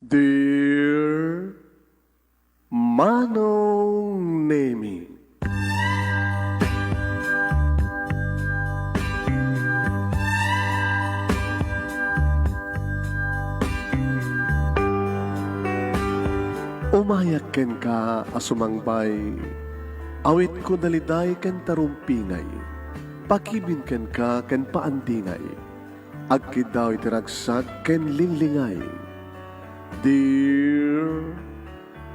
Dear Manong Nemi, umayak ken ka asumangbay, awit ko daliday ken tarumpingay, pakibin ken ka ken paandingay, agkid daw itiragsak ken linglingay. Dear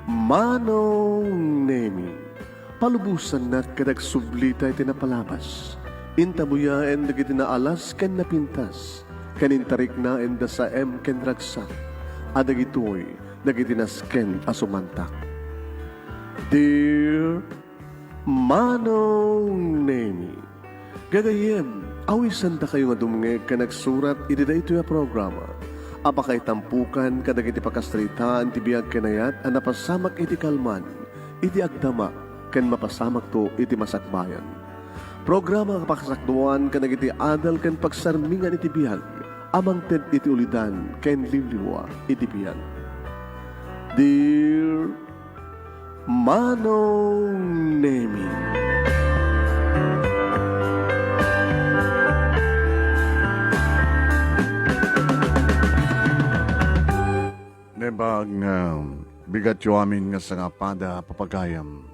Manong Nemi, palubusan na kadag sublita iti napalabas. Intabuya en dagiti naalas ken napintas, kanintarik na en da sa ken ragsak, adag ito'y dagiti nasken asumantak. Dear Manong Nemi, gagayem, awisan da kayo nga dumnge ka nagsurat iti da ito yung programa. Apakay tampukan kadag iti pakastritaan ti biyag kanayat ang napasamak iti kalman, iti agdama, ken mapasamak to iti masakbayan. Programa kapakasakduan kadag iti adal ken pagsarmingan iti biyag, amang ted iti ulidan ken limliwa iti biyag. Dear Manong Nemi, Nebag bigat yo amin nga sa nga pada papagayam.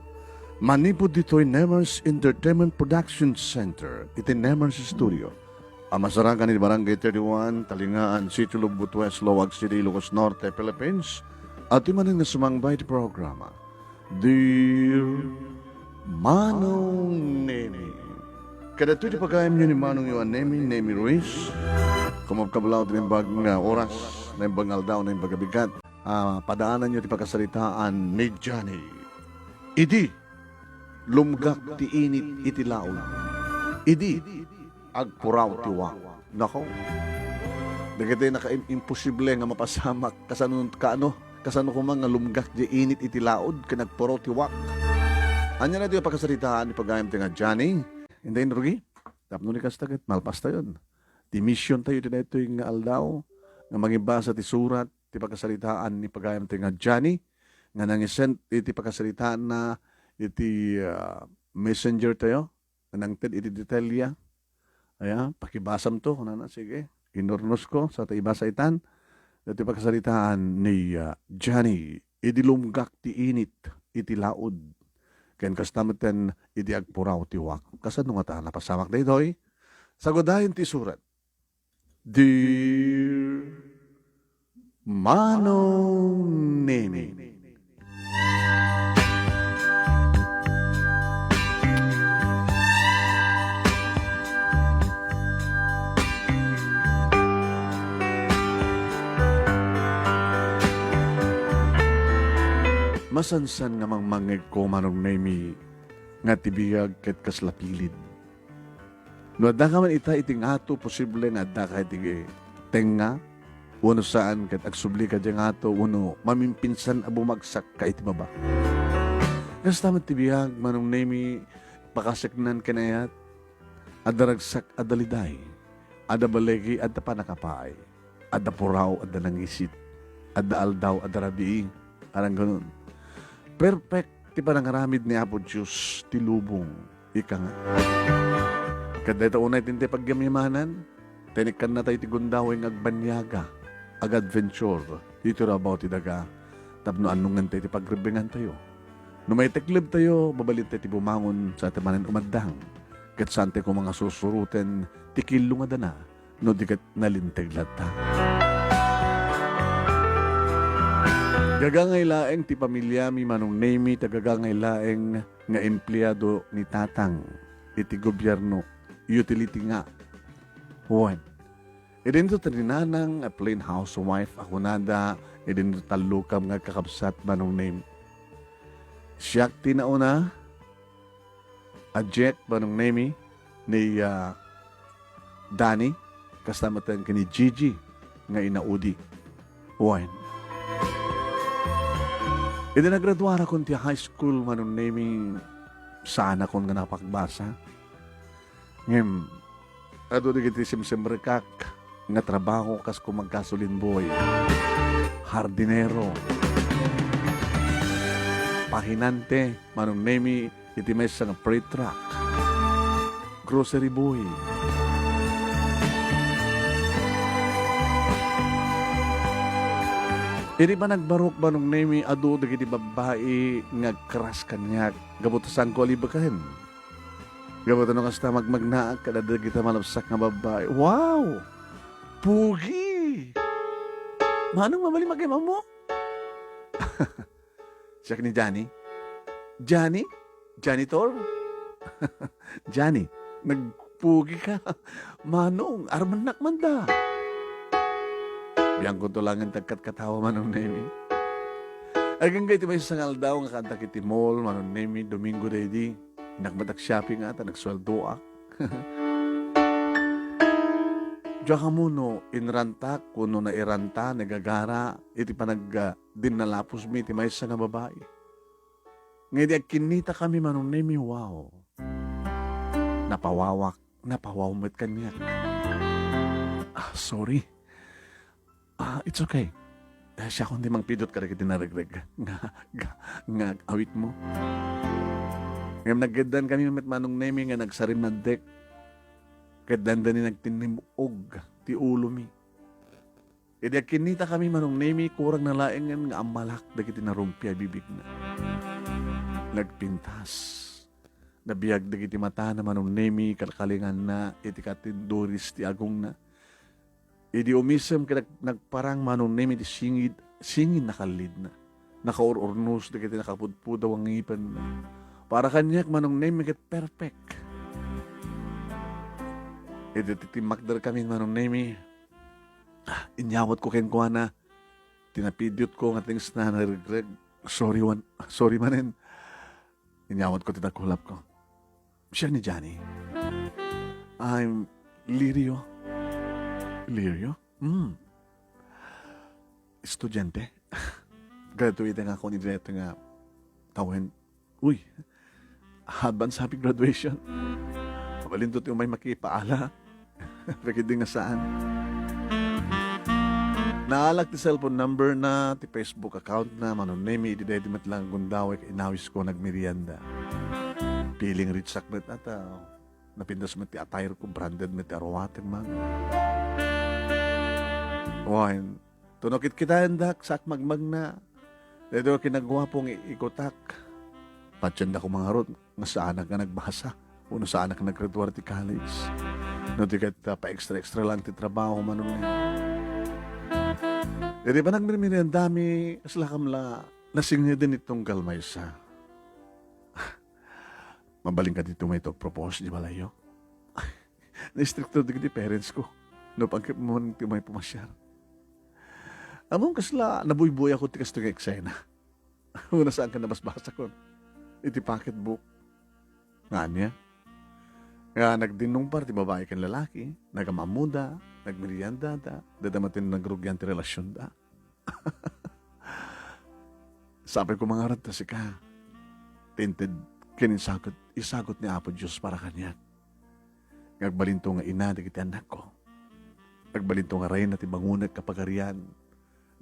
Manipod dito'y Nemers Entertainment Production Center, iti Nemers Studio. Ang masarakan ni Barangay 31, Talingaan, City Lubut West, Lowag City, Ilocos Norte, Philippines. At imanin nga sumangbay ti programa. Dear Manong Nemi. Kada ito'y pagayam nyo ni Manong Yuan Nemi Ruiz. Kumabkabalaw din bag nga oras na yung bangal daw na yung bagabigat. Padaanan nyo ti pagkasalitaan ni Johnny. Idi, lumgak ti init iti laon. Idi, agpuraw ti wak. Nako, dagiti naka-imposible nga mapasamak kasano ko nga lumgak di init iti laod ka nagpuraw ti wak. Anya na ti pagkasalitaan ni pagayam ti nga Johnny. Hindi rugi, tapno ni kastagat, malpas tayo. Di mission tayo din ito yung aldaw, nga mangibasa ti surat, ti pagkasalitaan ni pagayam ti nga Johnny, nga nangisent iti pagkasalitaan na iti messenger tayo, nga nangted iti detalya. Aya, pakibasam to, sige, inurnos ko sa taibasa itan, iti pagkasalitaan ni Johnny, iti lumgak ti init, iti laod, ken kastameten iti agpuraw ti wak. Kasano nga ta, napasamak na ito'y, sagodahin ti surat. Dear Manong Nemi, masansan nga mangmangeg ko Manong Nemi nga tibiyag ket kaslapilid. No adda ka man ita iting ato, posible nga adda ka iting tenga, uno saan kat agsubli ka diyang ato, uno mamimpinsan a bumagsak ka iti baba. Kas tamat tibiyag, Manong Nemi, pakasiknan kanayat, adaragsak adaliday, ada balegi, ada panakapaay, ada puraw, ada nangisit, ada aldaw, ada rabii, arang ganun. Perfect, ti panangaramid ni Apo Diyos, ti lubong, ika nga. Kada ito unay tinte pagyamimanan, tinikan na tayo ti gundawing agbanyaga, ag-adventure, dito rabaw ti daga, tapno anungan tayo ti pagribingan tayo. No may teklib tayo, babalit tayo ti bumangon sa atimanan umaddang, kat sante ko mga susuruten, ti kilo nga dana, no di kat nalinteg lata. Gagangay laeng ti pamilya mi Manong Nemi, tagagangay laeng nga empleyado ni Tatang, iti gobyerno, utility nga. One. Idin to taninanang a plain housewife ako nada, idin to talukam nga kakabsat Manong Nemi. Siyak tinauna, a jet Manong Nemi, ni Danny, kastamatan ka ni Gigi, nga inaudi. One. Idin nagraduara kon ti high school Manong Nemi, sana kon nga napagbasa. Ngem, ado di kiti simsimrekak nga trabaho kas ko magkasulin boy. hardinero, pahinante, manong nemi, iti may sa nga freight truck, grocery boy, iti ba nagbarok ba nung nemi adu dagiti babae nga kras kanyak gabutasan ko alibakan. Gabutan nung kasta magmagnaak kada dagiti malapsak nga babae. Wow! Pugi! Manong mamali magkima mo? Siya ni Johnny? Johnny? Janitor? Johnny, nagpugi ka. Manong, armanak man da. Biyang ko tulangan tagkat katawa manong nemi. Agang kayo may sangal daw nga kanta kiti mall, manong nemi, Domingo dedi. Nagbatak shopping ata, nagsweldo ak. Diyan ka muno, inrantak, kuno na iranta, nagagara, iti panag din nalapos mi, iti may isa nga babae. Ngayon, kinita kami manong nemi, wow. Napawawak, napawawmat kanya. Sorry. It's okay. Siya kundi mang pidot ka rin tinaragreg. Nga awit mo. Ngayon naggadan kami met manong nemi nga nagsarim na dek. Kadanda ni nagtinimog ti ulo mi. Idi kinita kami manong nemi kurang na laengan nga amalak dagiti narumpya bibig na. Nagpintas. Nabiyag dagiti mata na manong nemi kalkalingan na iti katinduris ti agong na. Idi umisem ka nagparang manong nemi ti singid nakalid na. Nakaururnos dagiti nakapudpudaw ang ngipan na. Para kanyak manong name make it perfect. Ito titimakdar kami manong name. Inyawat ko ken kuha na. Tinapidyot ko nga things na regret. Sorry manin. Inyawat ko tinakulap ko. Siya ni Johnny. I'm Lirio. Lirio? Estudyante. Graduate nga ako ni Direto nga tawin. Uy, advance happy graduation. Mabalindot yung may makipaala. Pakiding nga saan. Naalag ti cellphone number na, ti Facebook account na, manong nemi, ididedimat lang gundaway, inawis ko nagmerienda. Piling ritsak met ata, napindas met ti attire ko, branded met ti arwaten man. Wain, tunokit kita endak, sak magmag na. Dito kinagwapong ikotak. Patsyan na ko mga rot, nga saan ka nagbasa, uno saan ka nag-graduate ti college. No, di ka pa-extra lang ti trabaho manong niya. Di ba nagmirmiri ang dami, aslakam la, nasingnya din itong galmaysa. Mabaling ka dito may ito propose, di ba layo? Na-stricto di parents ko, no pagkip mo ti may pumasyar. Among kasla, nabuyboy ako ti kasto nga eksena. Una saan ka nabasbasa ko. Iti pocketbook. Nga niya. Nga nagdinong par, ti babae kan lalaki, nagamamuda, nagmerienda da, dadamatin nagrugyan ti relasyon da. Sabi ko mga rata si ka, tinted, isagot ni Apo Diyos para kanya. Nagbalinto nga ina, digiti anak ko. Nagbalinto nga reyna ti bangunag kapagarian,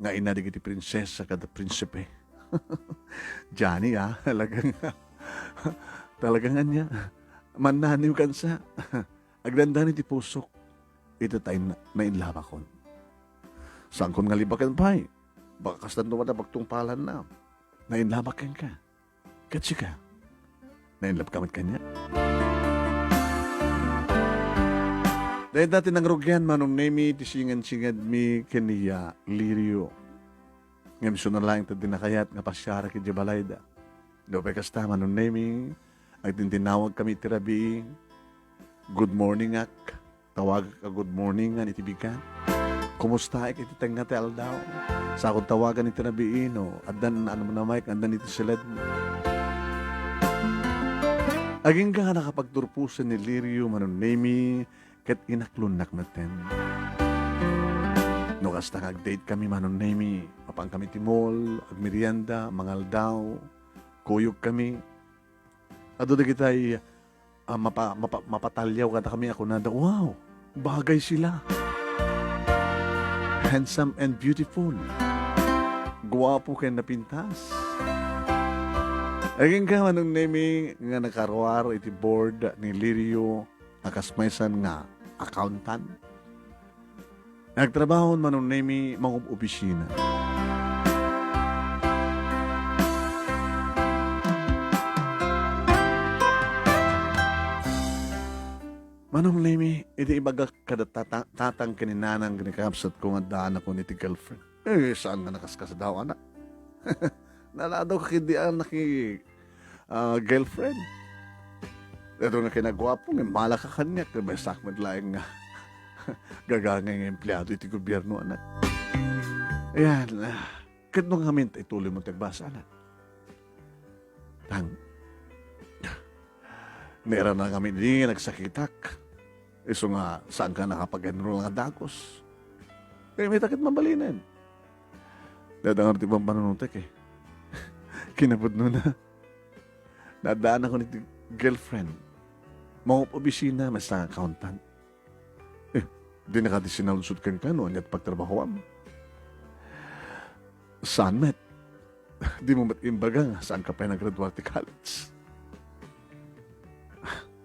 nga ina digiti prinsesa kada prinsipe. Johnny talagang anya mananiw kansa agdandanin ti pusok ito tayo na inlabakon saan kon nga libakan pa'y baka kastan naman na pagtungpalan na inlabakan ka katsi ka nainlab kamit kanya dahil dati nang rugyan manong nemi ti singan-singad mi kaniya Lirio. Ngayon so na lang ito dinakayat nga pasyara ki Jabalayda. Dope kastama nung naming, ay tinawag kami tirabi, good morning ak, tawag ka good morning nga itibigan. Kumusta ik iti tanga ti aldaw? Sa akong tawagan iti tirabi no, adan ano mo na Mike, adan iti silad mo. Aging ka nga nakapagturpusan ni Lirio manong nami, kat inaklunak natin. No kasta kag-date kami manon nemi, mapang kami ti mall, agmerienda, mangal daw, kuyog kami. Ado da kitay mapatalyaw kada kami ako na wow, bagay sila. Handsome and beautiful. gwapo kay napintas. Aging ka manong nemi nga nakaruar iti board ni Lirio akasmaysan nga accountant. Nagtrabaho manong nemi mga opisina. Manong nemi, iti ibaga kada tatang kininanang ginikapsat ko nga daan ako ni ti girlfriend. Saan nga nakaskas daw, anak? Naladaw ka kindian na girlfriend. Ito nga kinagwapo, nga malaka kanya, kaya sakmat laing nga gagangay nga empleyado iti gobyerno, anak. Ayan, kat nung hamin, ituloy mo tagbasa, anak. Tang, meron na kami hindi nagsakitak. Iso nga, saan ka nakapag-enroll nga dagos? Kaya may takit mabalinan. Dadangar ti bang panunutek eh. Kinabot no na. Nadaan ako ni girlfriend. Mga opisina, mas lang accountant. Di nakati sinalusod kang kano, at pagtrabaho mo. Saan met? Di mo mat imbaga nga, saan ka pa nag-graduate college?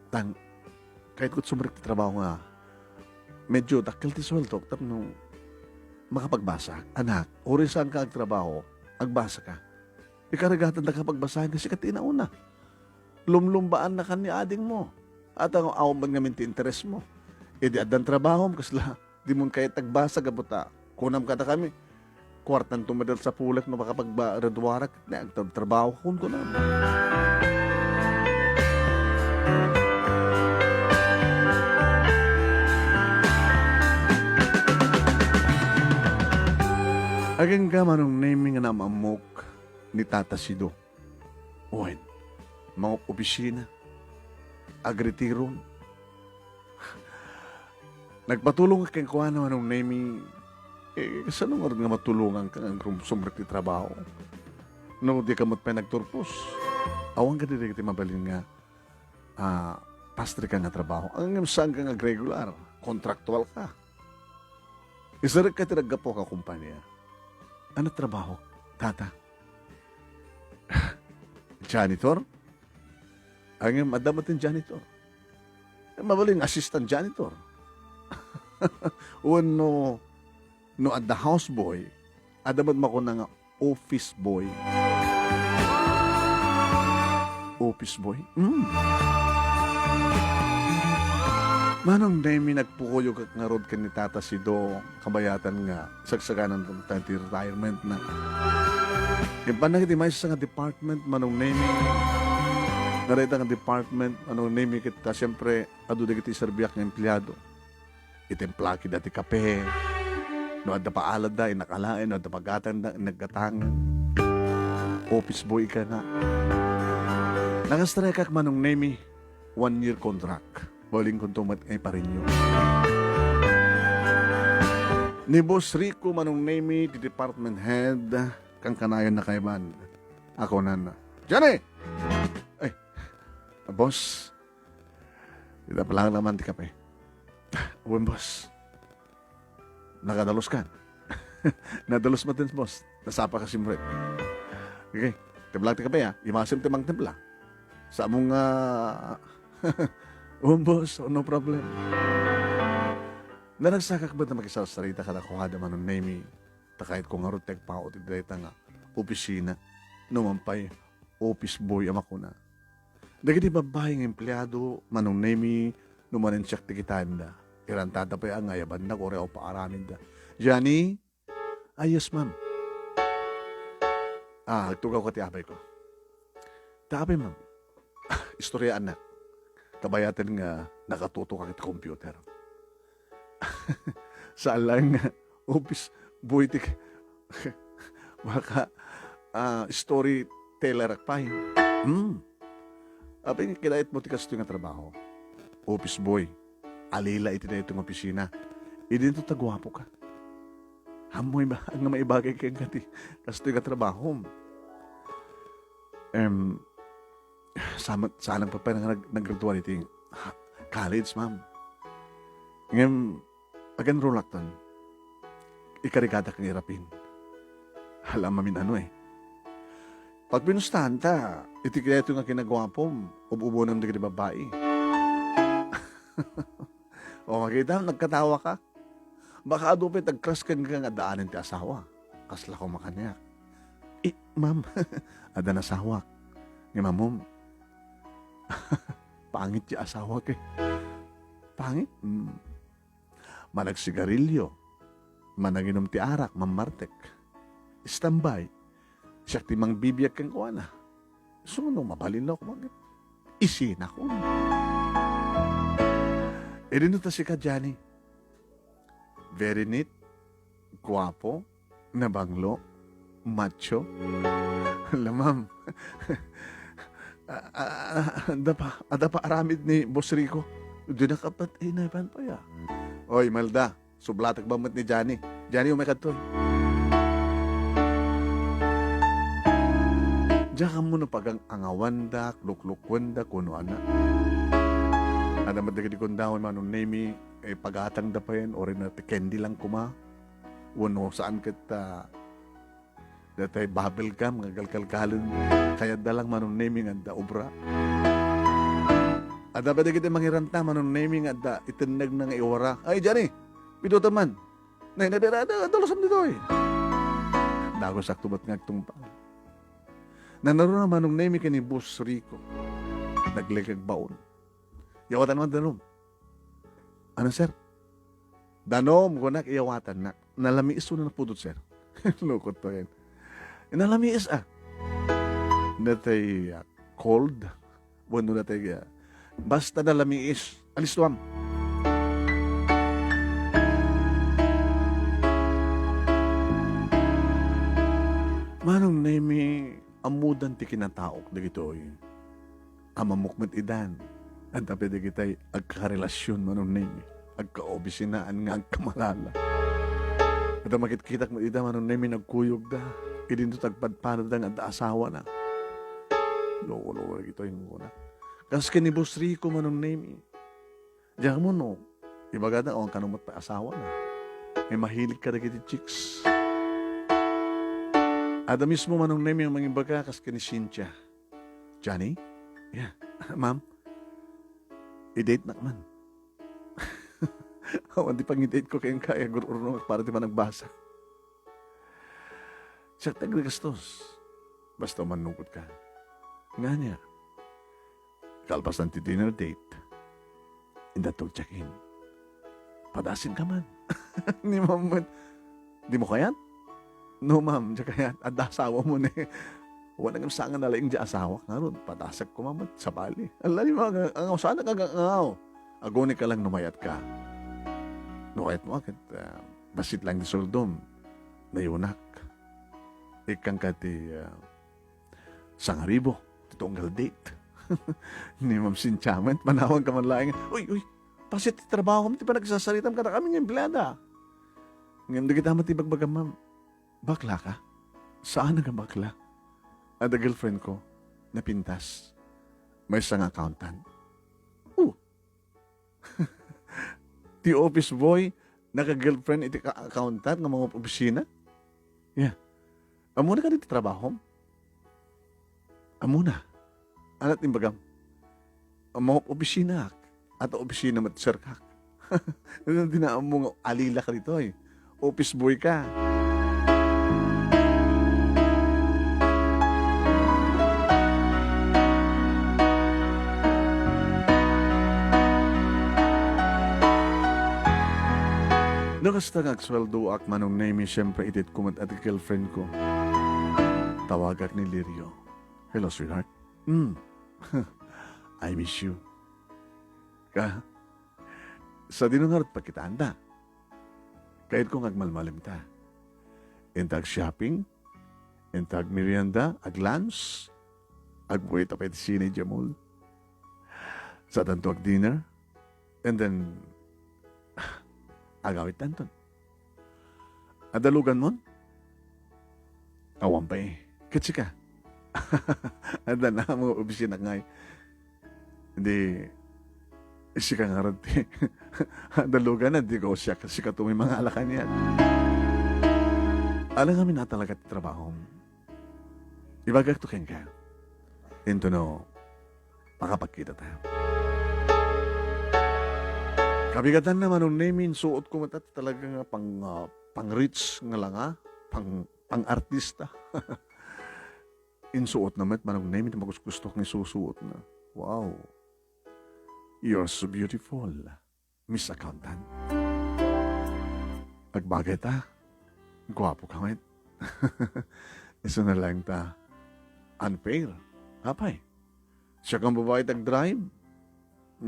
Tang, kahit kut sumrik ti trabaho nga, medyo dakil ti sweldo, tap nung makapagbasa. Anak, ori saan ka agtrabaho, agbasa ka. Ikaragatan na kapagbasahin kasi katinauna. Lumlumbaan na ka ni ading mo. At ang awang nga minti interes mo. E di adan trabaho mo, kasla, di mo kaya tagbasa gabuta. Kunam ka na kami, kwartan tumadal sa pulat na makapagradwarak, na agtrabaho kun ko na. Aging ka manong naming na mamok ni Tata Sido. Owen, mga opisina, agritiron. Nagpatulong ka kang kuha naman ng naming, saan nga nga matulungan ka ang sumrik ti trabaho? No, di ka mo't pa nagturpos. Awang ka di kiti mabalin nga, pastry ka nga trabaho. Ang saan ka nga regular, kontraktual ka. Isarik ka tinagapo ka kumpanya. Ano trabaho, Tata? Janitor? Ang madamatin janitor. Mabaling assistant janitor. No at the houseboy, adamat mo ko na nga office boy. Office boy? Manong demi nagpukuyo nga rod ka ni Tata Sido, kabayatan nga, sagsaganan ng retirement na. Yung panang iti may sa nga department, manong nemi, narita nga department, manong nemi kita, siyempre, adu da kiti serbiak ng empleyado. Itemplaki dati kape, no adda paalad da, inakalain, no adda pagatan da, naggatangan. Office boy ka na. Nakastrike manong nemi, 1-year contract. Bawling kong tumat ay pa rin yun. Ni Boss Rico manong name di department head kang kanayon na kaiban. Ako na. Johnny! Ay, boss. Hindi pa lang naman ti kape. Uwan, boss. Nakadalos ka. Nadalos mo din, boss. Nasapa ka simret. Okay, tiblang ti kape ha. Imasim timang timpla. Sa mong boss, no problem. Nanagsakak ba na makisasarita ka na kung hada man ng name ta kahit kung harot tek pa o tidreta nga opisina numampay office boy ama ko na. Dagiti babae ng empleyado manong name numanin siya tikitan da. Irantada pa ang ayaban na kore o paaramin da. Johnny? Yes, ma'am. Tugaw ko ti abay ko. Tabi, ma'am. Istorya anak. Kabayatan nga nakatuto ka kit computer. Saan lang nga office boy tik baka storyteller akpay. Apay nga kinait mo tikas ito nga trabaho. Office boy. Alila iti na itong opisina. Hindi ito tagwapo ka. Hamoy ba ang maibagay kang kati kas ito nga trabaho. Saan pa nag-graduate iti college, ma'am. Ngayon, pag-enroll akton, ikarikada kang irapin. Alam mamin ano eh. Pag pinustahan ta, iti kaya ito nga kinagwapom, ubo ng di babae. O makita, nagkatawa ka. Baka adupit, nag-crush ka nga daanin ti asawa. Kasla ko makaniyak. Ma'am, ada nasawak. Ni mamom, pangit ti asawa ke. Pangit? Managsigarilyo. Managinom ti arak, mamartek. Istambay. Siya ti mang bibiyag kang kuwana. Suno, mabalin ako. Isin ako. Dito ta si ka, Johnny. Very neat, guwapo, nabanglo, macho. Lamam. Ada pa aramid ni Boss Rico. Doon na kapat, naipan pa ya. Oy, Malda, sublatak ba ni Johnny? Johnny, umikat to. Diyan ka muna pag ang angawanda, luklukunda, kuno ana. Ada madagadi kong daon manong name pag-atang dapayan o rin natin candy lang kuma. Wano saan kita datay bubble gum, nga galkalkalon. Kaya dalang manong naming at da obra. Ada ba kita mangiranta manong naming at da itinag ng iwara. Ay, Johnny, pito taman. Dalasam dito eh. Dago sakto ba't ngagtong pa. Nanaro na manong naming ka ni Boss Rico. Naglegag baon. Yawatan naman danom. Ano, sir? Danom, kunak, iyawatan na. Nalamiis na napudot, sir. Lukot to yan. Nalamiis, Natay cold. Bueno, natay, basta nalamiis. Alis tuwam. Manong nemi, amudan ti kinataok na gito'y. Amamukmat idan. At dapat na kita'y agkarelasyon manong nemi. Agkaobisinaan nga agkamalala. At ang makitkitak mo ida manong nemi nagkuyog da. Idinto tagpadpanad ang at asawa na. Loko-loko na gito'y muna. Kas ni Boss Rico manong nemi. Diyan mo no. Ibaga na ang kanumot pa asawa na. May mahilig ka na kiti chicks. Ada mismo manong nemi ang mga ibaga kas ni Cynthia. Johnny? Yeah. Ma'am? I-date na man. Hindi pang i-date ko kayong kaya gururno para di pa nagbasa. Siya tagregastos. Basta manungkot ka. Nga niya. Kalpas ng dinner date. Indatog check-in. Padasin ka man. Ni ma'am. Di mo kayan? No ma'am. Diya kayan. At asawa mo na wala nga sangan na laing di asawa. Naroon, padasak ko mamat sa bali. Alay mga, ang sana kagangaw. Agoni ka lang numayat ka. Numayat mo akit, basit lang di soldom. Nayunak. Ikang kati, sangaribo. Titonggal date. Ni Ma'am Sinchaman, manawag ka man laing. Uy, pasit trabaho mo, di pa nagsasalitam ka na kami ng empleyada. Ngayon, di kita matibagbaga, ma'am. Bakla ka? Saan nga bakla? At the girlfriend ko, napintas. May isang accountant. Ti office boy, naka-girlfriend iti accountant ng mga opisina? Yeah. Amuna ka dito trabaho? Amuna. Anat imbagam? Ang mga opisina at opisina matsarkak. Hindi na mga alila ka dito eh. Office boy ka. Nakasta ngagsweldo ak manong name siyempre itit kumat at girlfriend ko. Tawagak ni Lirio. Hello, sweetheart. I miss you. Sa dinungarot pa kita anda. Kahit kung agmalmalim ta. Intag shopping, intag merienda, ag lunch, ag buhay tapay ti sine jamul. Sa tanto ag dinner, and then agawit tanton. Adalugan mo? Awan pa eh. Katsi ka. Ada na mo obisina ngay. Hindi, siya nga rin. Adalugan na, di ko siya kasi ka may mga alakan yan. Alam kami na talaga ti trabaho. Ibagak to ken ka. Into no, makapagkita tayo. Kabigatan naman nung namin, suot ko matat talaga nga pang-rich nga lang ha, pang-artista. Insuot naman, manong namin, magusto kong isusuot na. Wow, you're so beautiful, Miss Accountant. Agbagay ta, gwapo ka ngayon. Isa na lang ta, unfair. Apay, siya kang babae tag-drive.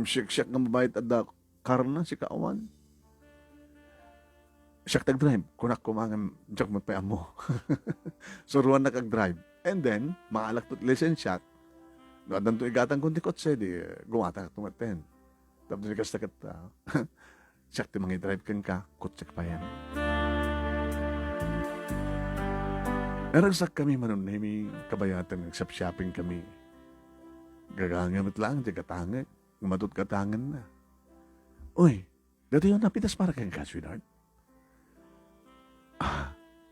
Siya kang babae tag-car na, si Kaawan. Siya tag-drive, kunak kumangan, diyak magpayam mo. So, ruwan na kag-drive. And then, maalak to't lisensya. No, adan to igatan kundi kotse, di gumata ka tumaten. Tapos nikas na kata, siya ti mga drive kang ka, kotse pa yan. Naragsak kami manon nemi kabayatan nagsap-shopping kami. Gagangamit lang, di katangit. Gumatut katangan na. Uy, dati yun napitas para kang ka, sweetheart.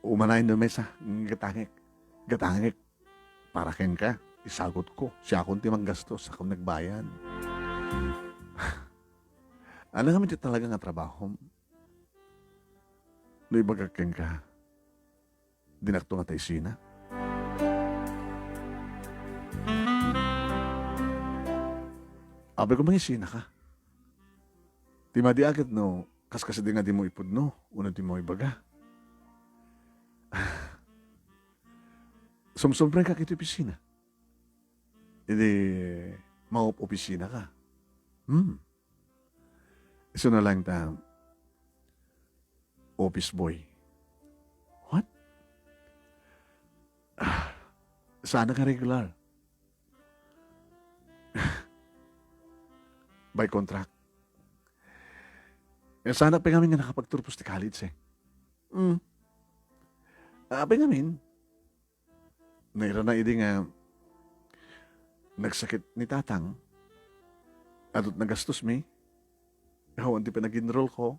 Umanayin na mesa, gatangik. Gatangik. Para kang ka, isagot ko. Siya akong timang gastos, akong nagbayan. Ano kami di talaga nga trabaho? No ibagag kang ka, dinakto nga tayo sina. Abay ko mangisina ka. Di madi agad no, kas di nga di mo ipod no, una di mo ibaga. Sumsumbre ka kito opisina. Hindi, opisina ka. Iso na lang ta, office boy. What? Sana ka regular. By contract. Sana pa kami nga nakapagturpos ti college eh. Abay namin. Naira na idi nga nagsakit ni tatang at nagastos mi. Hawan di pa nag-enroll ko.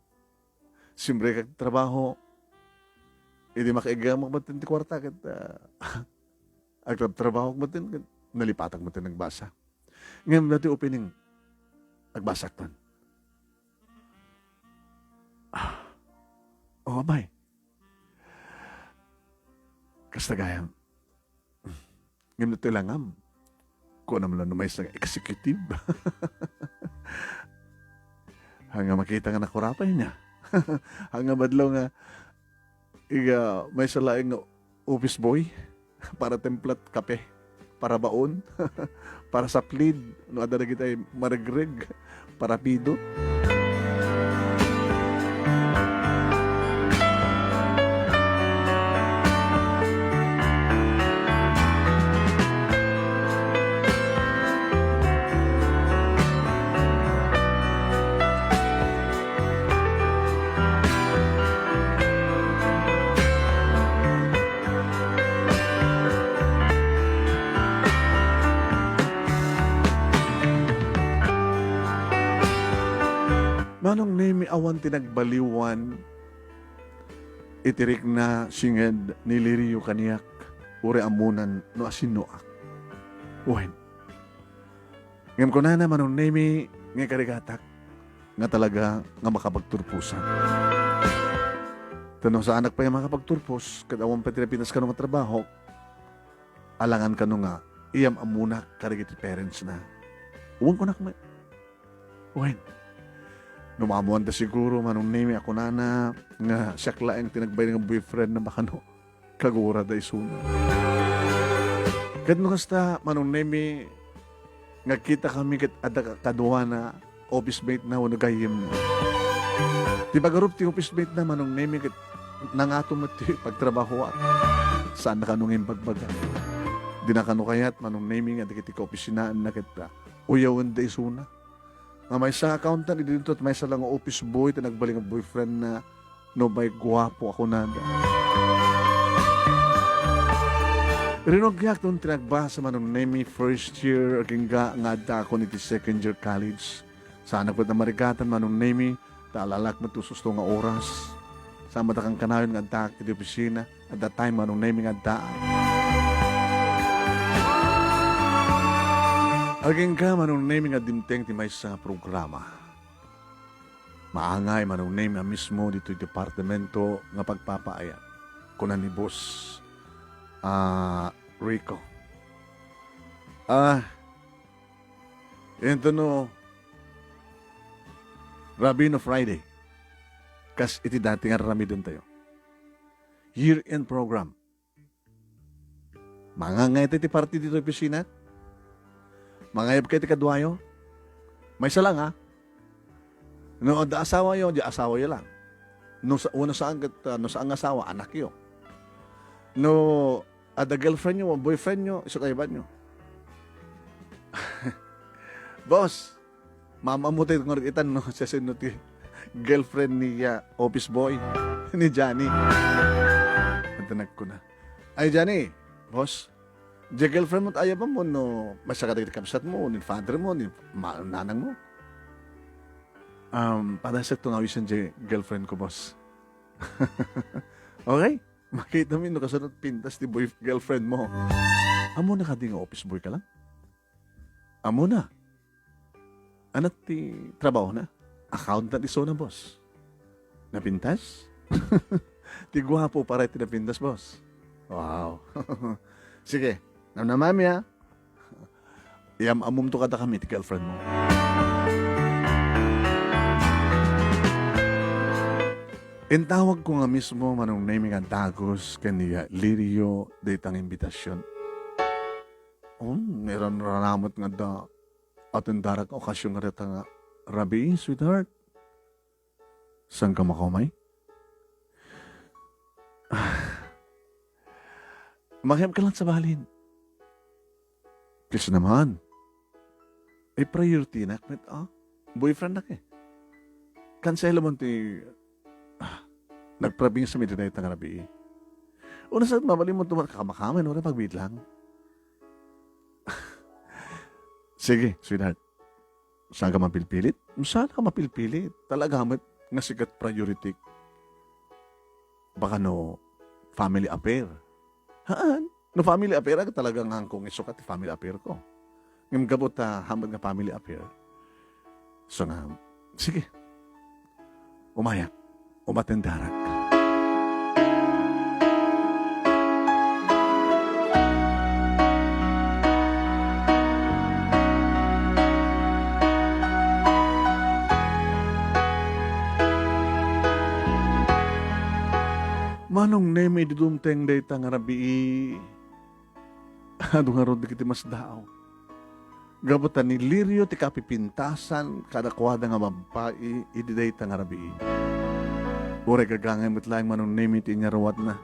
Simbre kag trabaho. Hindi makaigamang matin ti kwarta kat agtrabaho ko matin nalipatag matin nagbasa. Ngayon dati opening nagbasak tan. Oh, abay. Kastagayang. Ngayon na tilangam. Kung naman lang may isang executive. Hanga makita nga nakurapay niya. Hanga badlaw nga may salaing nga office boy para templat kape, para baon, para sa plead, no ada na kita marigreg, para pido. Manong nemi awan tinagbaliwan itirik na singed niliriyo kaniyak uri amunan no asinuak. Uwen. Ngam ko na manong nemi nga karigatak nga talaga nga makapagturpusan. Tanong sa anak pa yung makapagturpos kad awan pa tinapinas ka ng trabaho alangan ka nga iyam amuna karigiti parents na. Uwan ko na kumay. Uwen. Numamuan da siguro manong nemi ako na nga siyak laeng tinagbay ng boyfriend na makano kagura da isuna. Kad no kasta manong nemi nga kita kami kat ada kaduha na office mate na wano gayem na. Di bagarup ti office mate na manong nemi kat nangato mati pagtrabaho at saan na kanong bagbaga. Di na kano kayat manong nemi nga dikiti ka opisinaan na kita uyawan da isuna. May sa accountant, dito at may sa lang office boy, nagbalik ang boyfriend na no may guwapo ako na. Rinogyak nung tinagbasa man nung nemi first year, aking nga da ako niti second year college. Sana po na marigatan man nung nemi, taalalak mo susto nga oras. Sama ta kang kanayon nga adta iti opisina. At that time, manong naming adtaan. Aging ka manong naming adimteng ti may sa programa. Maangay manong name na mismo dito yung departamento nga pagpapaayat. Kunan ni Boss Rico. Ito no, Rabino Friday. Kas iti dati nga rami doon tayo. Year-end program. Mangangay iti party dito opisina. Mangayab kayo iti kadwayo. May isa lang ha. No, da asawa yo, di asawa yo lang. No, saan asawa, anak yo. No, ada girlfriend nyo, boyfriend nyo, iso kayo ba nyo? Boss, mama mo tayo ng itan, no? Siya sinuti, girlfriend ni office boy, ni Johnny. Natanag ko na. Ay, Johnny, boss, di girlfriend mo tayo ba mo, no? Masakadagit kapsat mo, ni father mo, ni nanang mo. Padasag to ngawisan di girlfriend ko, boss. Okay? Makita mo no kasunod pintas ti girlfriend mo. Amo na ka di nga office boy ka lang? Amo na. Anat ti trabaho na? Accountant iso na, boss. Napintas? Ti gwapo para ti napintas, boss. Wow. Sige, namnamami ha. Amum to kada kami ti girlfriend mo. Intawag ko nga mismo manong naming ang tagos kaniya Lirio datang imbitasyon. Meron ranamot nga da atin darak okasyon nga rita nga Rabi, sweetheart. Saan ka makamay? Makiam ka lang sa balin. Please naman. Priority na. Boyfriend na ka eh. Cancel mo ti nagprabing sa midnight ng Rabi. Una sa mabali mo tumakamakamay, no? Pagbid lang. Sige, sweetheart. Saan ka mapilpilit? Saan ka mapilpilit? Talaga hamat nga sikat priority. Baka no, family affair. Haan? No family affair, talagang hangkong isukat family affair ko. Ngam gabot hamad nga family affair. So nga, sige. Umayak. Umatendarak. Manong neme di dumteng dayta nga Rabi. Ado nga rod kiti mas daaw. Gabutan ni Lirio ti kapipintasan kada kuwada nga mabai idi dayta nga Rabi. Ure gagangay mo't lang manong neme ti inyarawat na.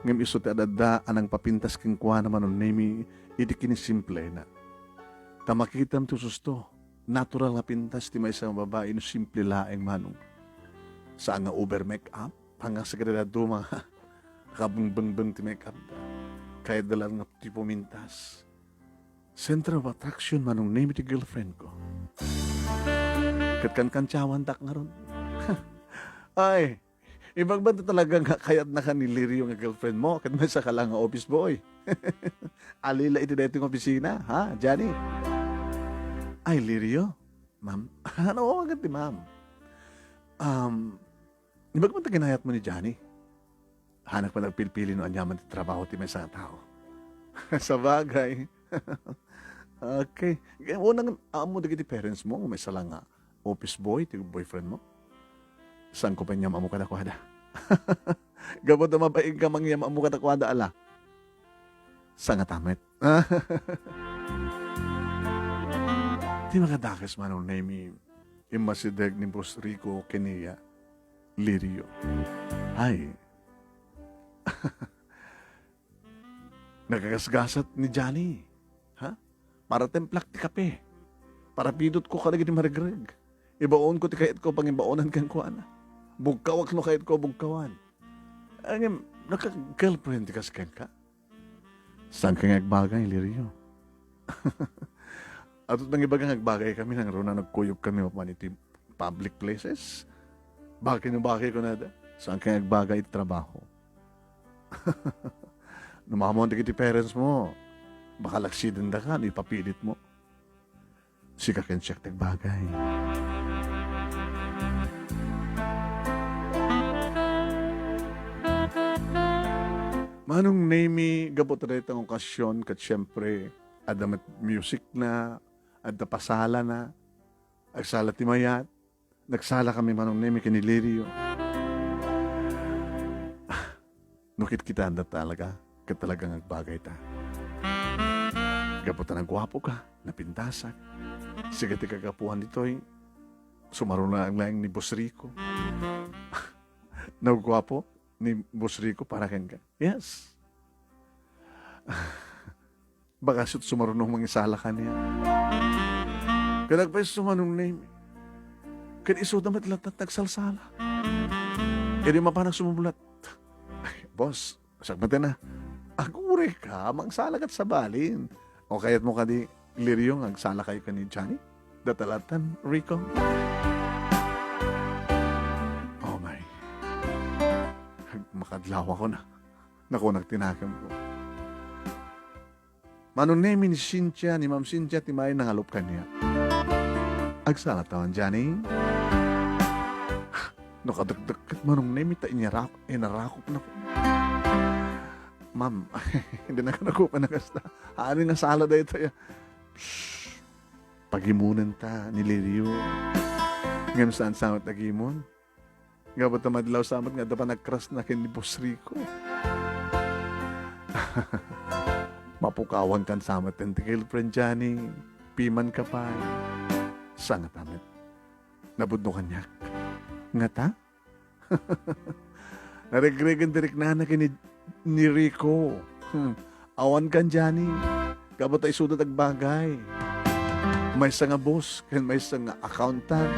Ngem iso ti adada anang papintas king kuwa na manong neme idi kinisimple na. Tamakitam to susto. Natural nga pintas ti may isang babae no simple laeng manong. Saan nga over make-up? Hanggang sa kadadado mga kabang-bang ti make-up. Kaya dalang nga ti pumintas. Center of attraction manong name ti girlfriend ko. Katkan-kantsawan tak nga ron. Ay, ibang ba talaga nga kayat na ka ni Lirio nga girlfriend mo? Kat may sa ka lang nga office boy. Alila iti dito yung opisina, ha, Johnny? Ay, Lirio? Ma'am? Ano agad ti ma'am? Ibang ba ginayat mo ni Johnny? Hanak pa nagpilpili no anyaman ti trabaho ti may sa tao. Sa bagay. Okay. Unang amo dagiti parents mo, may salang office boy, ti boyfriend mo. Saan ko pa niya mamu kadakwada? Gabot na mabaig ka mangyam amu kadakwada ala. Saan nga tamit? Di makadakas manong name imasidag ni Boss Rico kaniya Lirio. Ay. Nagagasgasat ni Johnny. Ha? Para templak ti kape. Para pidot ko kalagi ni Marigreg. Ibaon ko ti kayat ko pang ibaunan kang kuana. Bugkawak no kayat ko bugkawan. Ang naka-girlfriend ti kasken ka. Saan ka ngagbagay, Lirio? At nang ibagang nagbagay kami, nang roon na nagkuyog kami mapaniti public places. Bakit ko na da? Saan kaya nagbagay iti trabaho? Numamon ti parents mo. Baka laksiden da ka, ipapilit mo. Sika ken check nagbagay. Manong name gabot rin ang okasyon kat syempre adamat music na, adda pasala na, agsala ti mayat, nagsala kami manong name kinilirio. Nukit kita anda talaga, kat talagang nagbagay ta. Gabot na gwapo ka, napintasak. Sige ti kagapuhan dito'y, sumaro na ang laing ni Boss Rico. Nagwapo ni Boss Rico para ken ka. Yes. Baka sumarunong mangisala ka niya. Kadag pa sumanong name. Kan iso damat lahat nagsalsala. E di mapanag sumubulat. Ay, boss, sagmatan na. Agure ka, mangsala kat sa balin. O kaya't mo ka di liryong agsala kayo ka ni Johnny? Datalatan, Rico. Oh my. Makadlaw ako na. Naku, nagtinakam ko. Manong name ni Cynthia, ni Ma'am Cynthia, ti may nangalop ka niya. Agsala tawan, Johnny. Nakadagdagat manong name, ita inarakop na ko. Ma'am, hindi na ka nakupa na kasta. Ano nga sala da ito ya? Pagimunan ta, niliriyo. Ngayon saan samot nagimon? Gabot na madlaw samot nga dapat nagkras na kin ni Boss Rico. Mapukawan kan samot ng girlfriend Johnny. Piman ka pa. Sangat amit. Nabudno kanyak. Nga ta? Naregregan direk na ni Rico. Awan kan Johnny. Gabot ay sudot ag bagay. May isa nga boss, may isa nga accountant.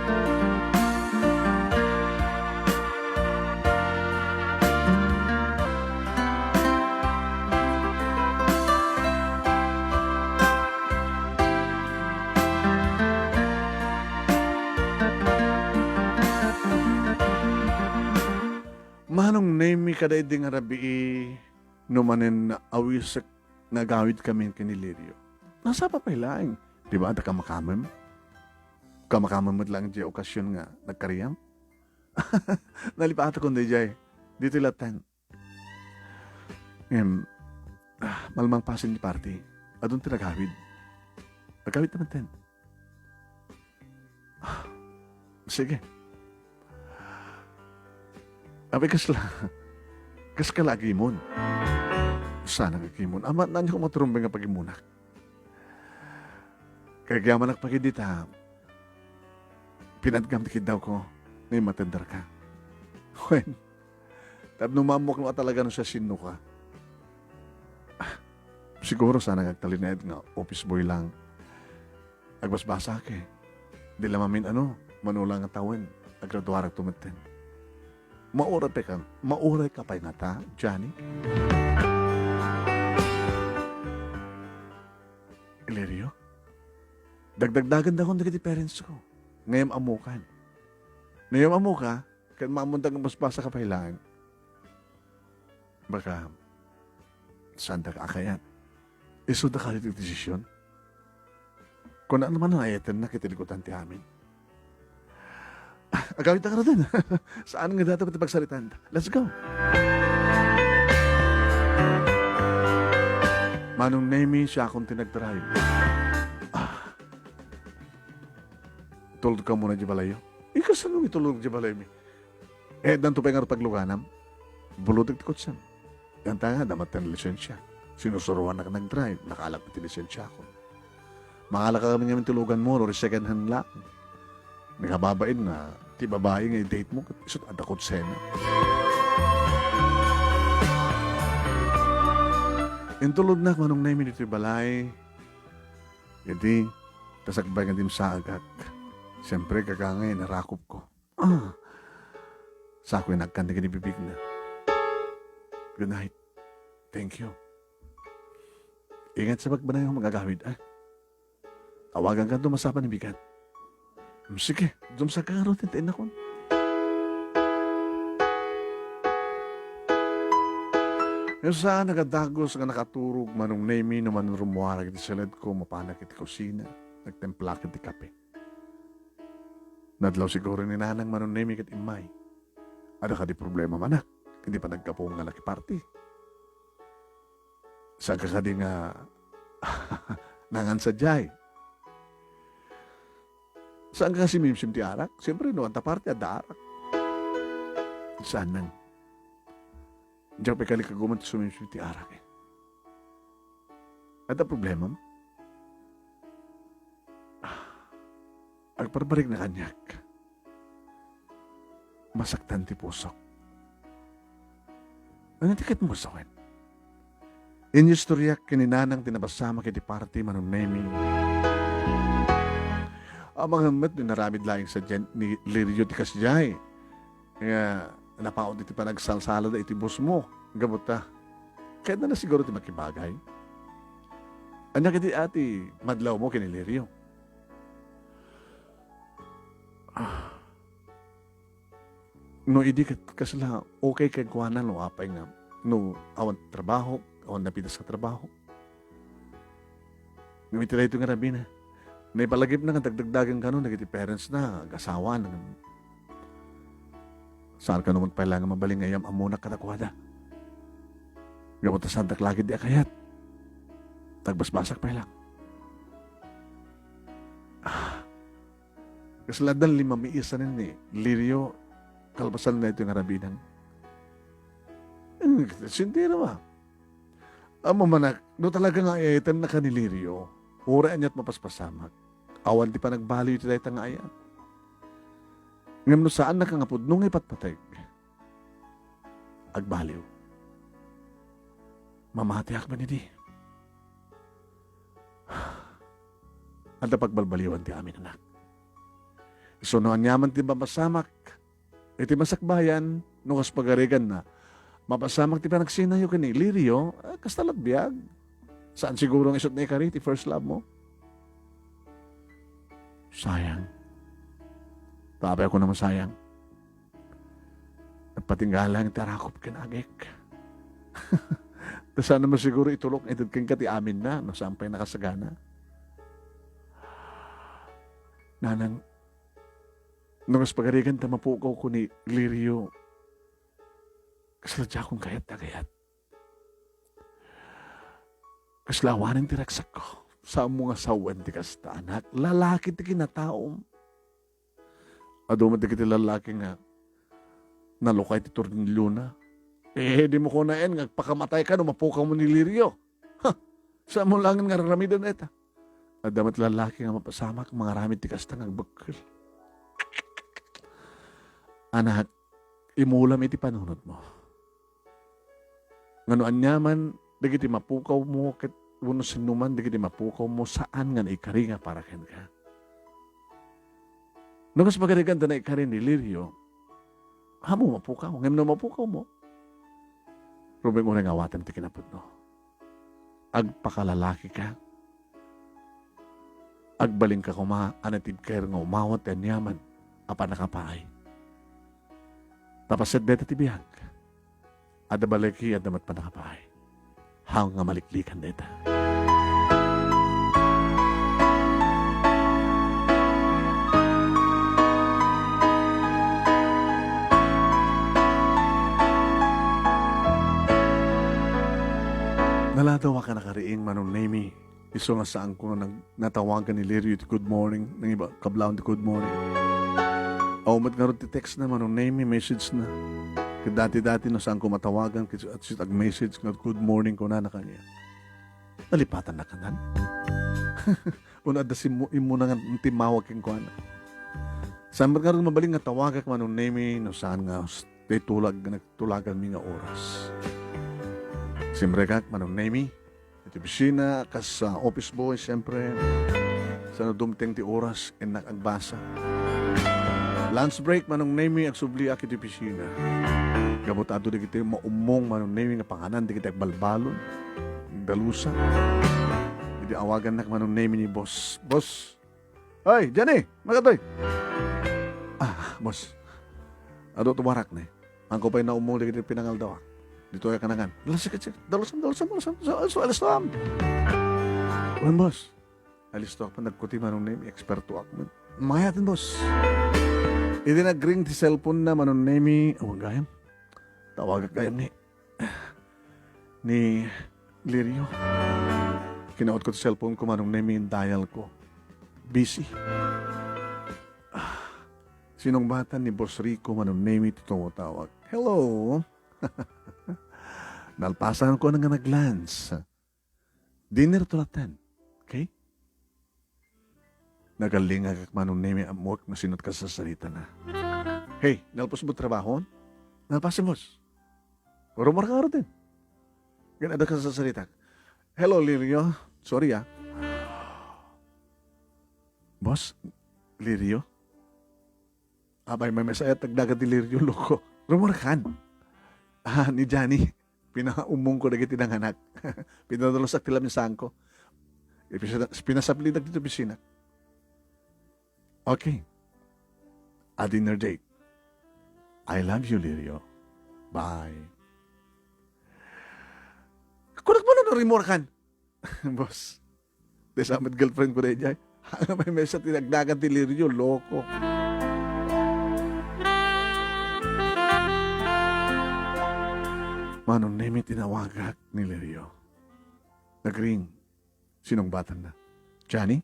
Manong name kada di nga rabi numanen na awisak nagawid kami kinilirio. Nasa pa pailaing. Di ba? Ada kamakamam? Kamakamam mo lang di okasyon nga nagkariyam? Nalipato ko di jay. Dito latan. Malamang pasin di party. Adun tinagawid. Nagawid naman ten. Sige. Abi kas ka lagi mon. Sana nagkimon. Ama, nanyo ko maturumbay nga pagimunak. Kaya manak pagidita, pinadgam dikit daw ko, may matendar ka. When, tab numamok na talaga no siya sino ka. Siguro sana nagtalinayad nga, office boy lang. Agbasbasa ka eh. Di lamamin manulang nga tawin, aggraduarag tumaten. Mauray ka pa nga ta, Johnny? Ilerio? Dagdagdagan na akong nagiti parents ko. Ngayong amukan. Ngayong amuka, kaya mamundag ang basbasa ka pahilaan. Baka, saan da ka akayat? Iso da ka ito desisyon? Kung ano man ang ayatan na kitilikutan ti amin. Agawin na ka na din. Saan nga dati pati pagsalitan? Let's go! Manong Nemi, siya akong tinagdrive. Tulog ka muna di balayo. Ikaw saan nung itulog di balayo mi? Danto pa nga pagluganam. Bulutig tikot siya. Yan nga, damat na lisensya. Sinusuruan na ka nag-drive. Nakalap na lisensya ako. Makala ka kami nga tulugan mo, or second hand lang. Nakababain na, ti babae nga i-date mo, isot adakot sena. Intulog na manong na minute balay. Hindi, tasakbay nga din sa agad. Siyempre, kakangay, narakop ko. Sa ako'y nagkanda ka ni bibig na. Good night. Thank you. Ingat sa pagbanay yung magagawid, Tawagan ka dumasapan ni bigat. Sige, dumsa ka nga rin, tintain ako. Yung sa nagadagos nga nakaturog manong nemi no manong rumuwarag iti silid ko mapanak iti kusina. Nagtemplak iti kape. Nadlaw siguro ni nanang manong nemi kat imay. Ada ka di problema manak. Hindi pa nagkapong nga laki party. Sa kakadi nga nangan sa jay. Saan ka si Mimsim ti arak? Siyempre no, anta party ada arak. Saan nang? Diyan pa kali kaguman ti Mimsim ti arak eh. Ada problema mo? Agparbarig na kanyak. Masaktan ti pusok. Ano tikit mo sa akin? Inyistorya kininanang tinabasama kiti party manong nemi. Ang mga met naramid laing sa ni Lirio ti Kasjay. Kaya napaod iti panagsalsala da iti bus mo. Gamot ta. Kahit na siguro ti makibagay. Anya kiti ati madlaw mo kini Lirio. No idi kasla okay kay kuanan no apay nga no awan trabaho, awan napitas sa trabaho. Ngamitira ito nga rabi na. Naipalagip na nga dagdagan ka no, nagiti parents na, asawa na. Saan ka naman pala nga mabaling ngayam amuna katakwada. Gamot na santak lagi di akayat. Tagbasbasak pa lang. Kasaladan 5 miisa ni Lirio, kalbasan na ito yung arabinan. Sintira ba? Amo manak, no talaga nga ayatan na ka ni Lirio, uraan niya't mapaspasamak. Awan di pa nagbaliw ito dahil nga ayan. Ngam no saan na ka nga po, nung ipatpatay. Agbaliw. Mamatiak ba ni di? At pagbalbaliwan ti amin anak. So no anyaman ti mapasamak, iti masakbayan, no kas pagarigan na, mapasamak ti panagsinayo ka ni Lirio, kastalat biyag. Saan siguro ang isot na ikari, ti first love mo? Sayang. Tapay ako naman sayang. Nagpatinggalang tarakop ka na agik. Saan naman siguro itulok, itod kang kati amin na, no sampay nakasagana. Nanang, nung mas pagarigan tamapukaw ko ni Lirio, kasaladya akong kayat na kayat. Kaslawanin ti raksak ko sa mga sawan ti kasta anak. Lalaki ti kinataom. Aduman ti kiti lalaki nga nalukay ti Tornillo na. Di mo ko na yan, pakamatay ka, mapukaw mo ni Lirio. Ha! Saan mo langin nga raramidan na ita? Adamat lalaki nga mapasamak, mga ramid ti kasta nga bakil. Anak, imulam iti panunod mo. Ngano anyaman, dagiti mapukaw mo, ket uno sinuman, dagiti mapukaw mo, saan nga naikari nga para ken ka. Nung mas magarigan na ikari ni Lirio, hamo mapukaw, ngayon na mapukaw mo. Rubing unang awatan ti kinapod no. Agpakalalaki ka, agbaling ka kuma, anatid kayo nga umawat yan yaman, apa nakapaay. Tapos at deta tibiyag, ada balaki at damat pa nakapaay. Hang nga maliklikan deta. Naladawa ka nakariing manong name iso nga saan ko natawagan ni Lirio good morning, ng iba kablaon ti good morning. Aumat nga ron ti text na manong name message na. Dati-dati no saan ko matawagan at ag-message nga good morning ko na kanya. Nalipatan na kanan. Una da si imo na nga timawag king ko na. Saan nga ron mabaling nga tawagak manong name no saan nga nagtulagan mi nga oras. Siyempre ka, manong name, iti pisina, kas office boy, siyempre, sa dumteng ti oras, en nakagbasa. Lunch break, manong name, agsubli ak iti pisina. Gabutado di kita maumong, manong name, nga panganan, di kita balbalon, dalusa. Hindi awagan na manong name ni boss. Boss, ay, Johnny, magatoy. Boss, ado tumarak na eh. Ang ko pa'y naumong di kita pinangal daw. Dito ay kanangan. Dalasam. Wan, boss. Alis to ako, nagkuti manong name, eksperto ako. Mayatin, boss. Hindi nag-ring ti cellphone na manong name, awang gayam. Tawag gayam ni Lirio. Kinaot ko ti cellphone ko manong name yung dial ko. Busy. Sinong bata ni Boss Rico manong name ito tumutawag. Hello? Nalpasan ko na nga nag-glance. Dinner to attend. Okay? Nagalingag ak manong name ang work na sinot ka sa salita na. Hey, nalpos mo trabaho? Nalpasin, boss. Rumor ka rin. Ganada ka sa salita. Hello, Lirio. Sorry, Boss, Lirio? Abay, may masaya tagdagat ni Lirio, loko. Rumor kan. Ni Johnny. Pinaumong ko na ng anak. Pinadalos ak tilam niya saan ko. Pinasabilidag dito bisina. Okay. A dinner date. I love you, Lirio. Bye. Kunak mo na rumor kan. Boss. Desamad girlfriend ko na dyan. May mesa tinagdagan ni Lirio, loko. Manong name tinawagak ni Lirio. Nag-ring. Sinong batan na? Johnny?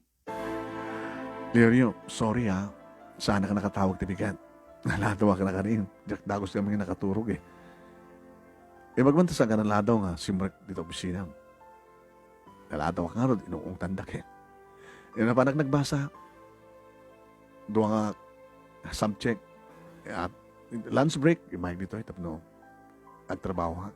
Lirio, sorry Sana ka nakatawag tibigan. Naladawa ka na kanin. Jack Dagos kami nakaturog magmantasan ka ng ladaw nga simrek dito opisina. Naladawa ka nga ron, inuong tandak Yung napanak nagbasa. Doon nga subject. Lunch break, imay dito tapno. Nagtrabaho ha.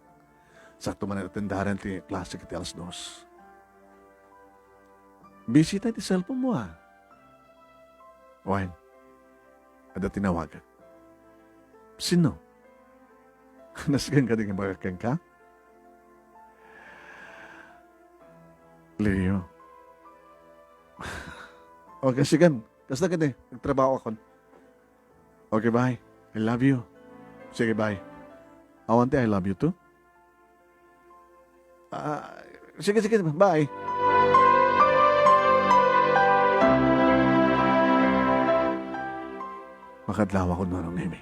Sakto man natendaran ti klase kiti alas 2. Busy tayo ti cellphone mo Wine. Ada tinawagan. Sino? Nasgan ka din magakang ka? Leo. Okay, sigan. Kasi na ka din. Nagtrabaho ako. Okay, bye. I love you. Sige, bye. Awante, I love you too. Sige, bye. Makadlaw ako na ng nemi.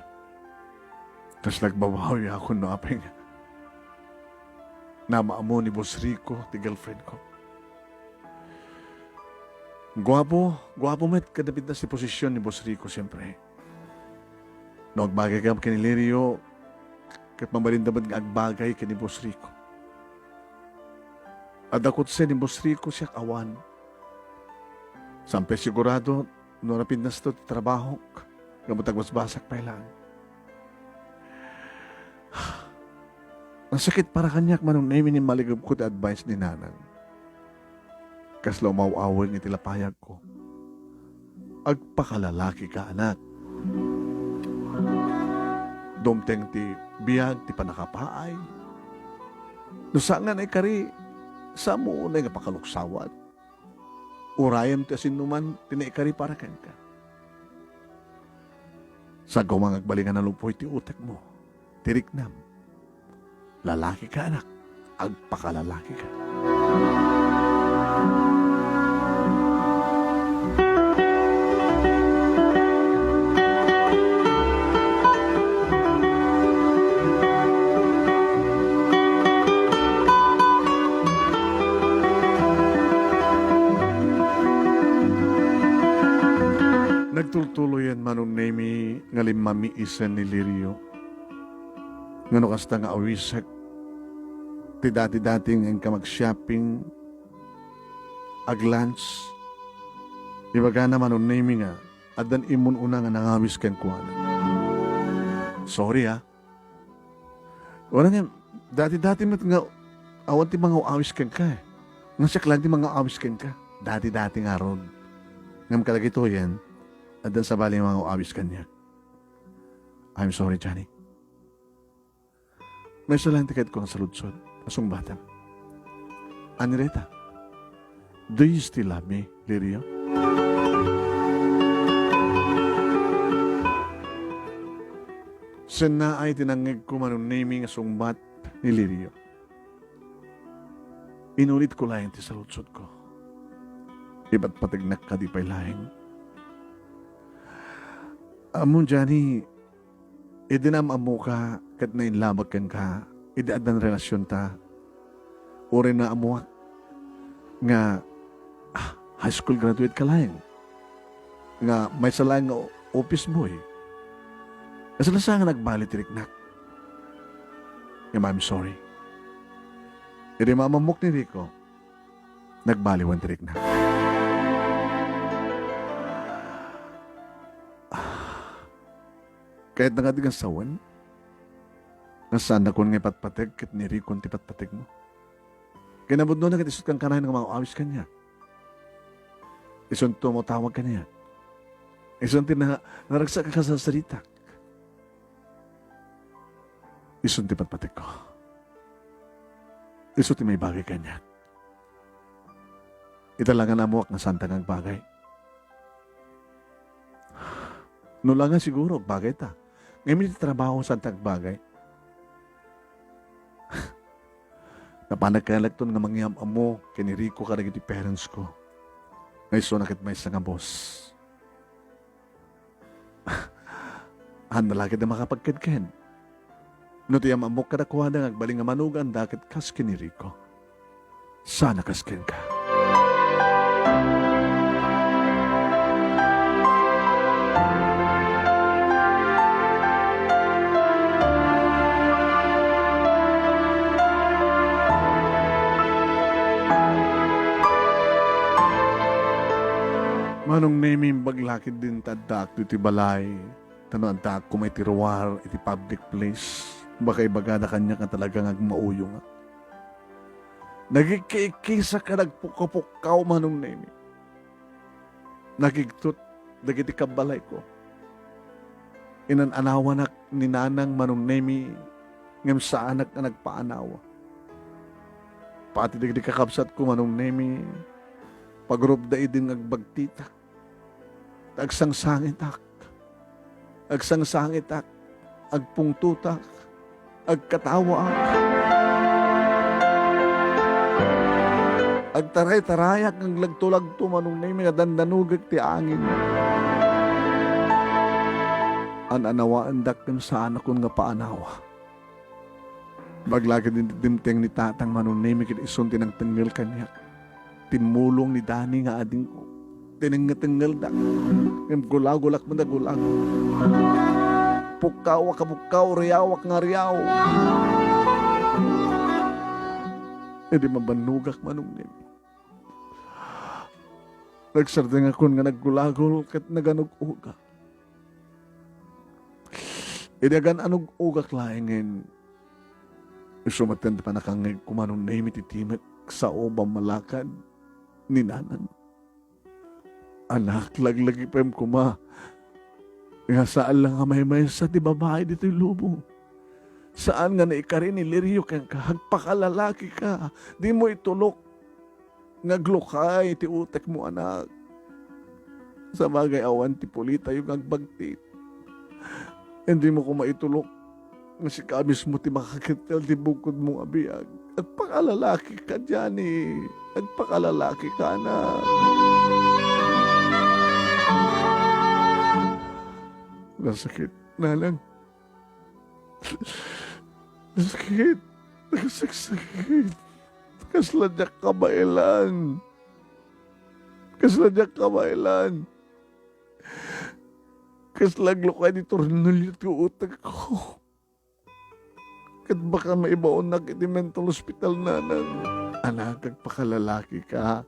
Tapos nagbabawi ako no apeng. Namaamo ni Boss Rico, ti girlfriend ko. Guwapo met kadapit na si posisyon ni Boss Rico siyempre. Nagbagay ka kini Lirio, kat mabalindabad nga agbagay kini Boss Rico. Adakot siya ni Boss Rico siya kawan. Sampai sigurado, no napindas to trabaho, gamutag mas basak pa ilang. Ang sakit para kanyak manong naimin ni maligab ko ti advice ni nanang. Kaslo mauawal ni tilapayag ko. Agpakalalaki ka, anak. Domteng ti biyag ti panakapaay. Nusangan ay kari sa mo na nga pakaluksawat. Urayan ti asinuman tinaikari para kanka. Sa gawang agbalingan na lupoy ti utek mo. Tiriknam. Lalaki ka, anak. Agpakalalaki ka. Nagtultuloyan manong nemi ngalimami isa ni Lirio. Ngano kasta nga awisak. Ti dati-dating ang ka mag-shopping. Ag-lunch. Ibaga na manong nemi nga. Adan imun una nga nangawis ken kuana. Sorry Wala nga. Dati-dati mat nga awan ti mga awis ken ka Nasyak lang ti mga awis ken ka. Dati-dati nga ron. Ngam kalagito yan. Adan sa bali mga awis kanya. I'm sorry, Johnny. May salang tiket ko ang saludsod. Asong bata. Anireta, do you still love me, Lirio? Sen na ay tinangig ko manong naming asong bat ni Lirio. Inulit ko laing ti saludsod ko. Iba't patignak ka di pa'y laing. Amon Johnny, idinam amo ka kat na inlamag kan ka, idaadan relasyon ta. Uri na amo nga high school graduate ka laing. Nga may salang nga office boy. Nasalasa nga nagbalit riknak. Nga I'm sorry. Iri mamamok ni Rico, nagbaliwan ti riknak. Kahit nakatigang sawan, nasaan ako nga patpatig kit ni Rico ti patpatig mo. Kinabod nun nakitisot kang kanahin ng mga awis kanya. Isun tumutawag ka niya. Isun naragsak ka sa salita. Isun ti patpatig ko. Isun ti may bagay kanya. Italangan na mo ang santang ang bagay. Nulangan siguro, bagay ta. Ngayon iti trabaho santang bagay. Napanagkalag to nga mangyam amo, kiniriko ka iti parents ko. Ngayon so nakit may isang boss. Handalagid na makapagkadken. No tiyam amok ka nakuha na agbaling nga manugan dakit kas kiniriko. Sana kasken ka. Manong naming baglakid din tadak iti balay. Tano ang taak kumay tiruar iti public place. Baka ibagada kanya ka talagang agmauyo nga. Nagikikisa ka nagpukapukaw manong naming. Nagigtut dagiti kabalay ko. Inananawa na ni nanang manong nami ngem sa anak na nagpaanawa. Pati dagiti kakabsat ko manong nami pagrubda idin agbagtitak. Agsangsangit ak, agpungtutak, agkatawa ak, agtaray-tarayak ang lagtulag tumanong na yung mga dandanugag ti angin. Ananawaan daktim sa anak ko nga paanawa. Baglagad din dimteng ni tatang manong na yung isunti ng tengil kanyak. Timulong ni Dani nga ading ko. Tinengal dak. Gulag-gulak mo na gulag. Pukaw ka pukaw, riyawak nga riyaw. Hindi mabanugak manong nimi. Nagsardeng ako nga naggulagol kat naganog-uga. Idagan anog-ugak laingin. Isumatend pa nakangay kumanong nimi titimek sa obang malakad ni nanan. Anak, laglagi pa yung kuma. Nga saan lang nga may sa di babae dito yung lubong. Saan nga naikari ni Lirio kang kahagpakalalaki ka. Di mo itulok. Ngaglukay, ti utek mo anak. Sa bagay awan ti pulita yung agbagtit. Hindi mo ko maitulok. Nga si kamis mo ti makakitel ti bukod mong abiyag. At pakalalaki ka dyan eh. At pakalalaki ka na. Nasakit, nalang. Nasakit. Nagsakit. Kasladyak kabailan. Kasladyak kabailan. Kaslaglo ka ni Tornulyo ti utag ko. Kat baka maibaon na iti mental hospital nanan. Anak, agpakalalaki ka.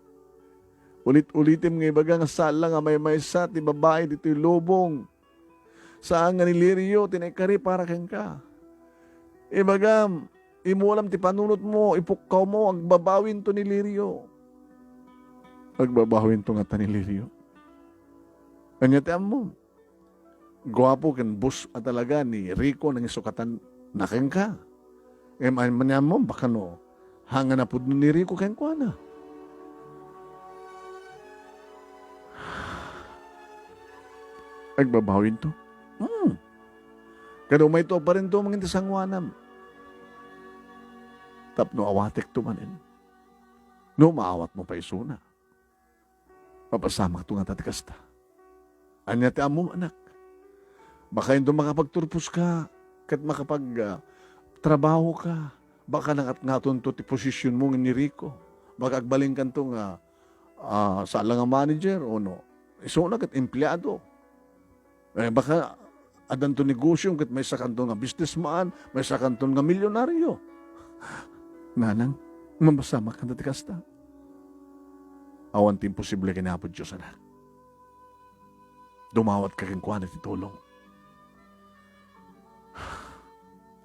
Ulit-ulitin nga ibaga nga sala nga may sa ti babae dito yung lubong. Saan nga ni Lirio, tinekari para kang ka. Ibagam, imulam ti panunot mo, ipukaw mo, agbabawin to ni Lirio. Agbabawin to nga ta ni Lirio. Kanya tiyam mo, guwapo kan bus at talaga ni Rico nang isukatan na kang ka. E manyan mo, baka no, hanga na po ni Rico kang kwa na. Agbabawin to. Kada umay to pa rin to mga sangwanam. Tapno awatek tumanin. No maawat mo pa isuna. Papasamak to nga tatikasta. Anya ti amom anak. Baka hindi makapagturpos ka, kat makapag trabaho ka. Baka nga to ti posisyon mo ni Rico. Baka agbaling ka to nga sa lang nga manager o no. Isuna kat empleyado. Baka adan to negosyo kat may sakanto nga businessman, may sakanto nga milyonaryo. Nanang, mamasama ka tatikasta. Awan ti imposible kinapod Diyos, anak. Dumawat ka kang kuha na titulong.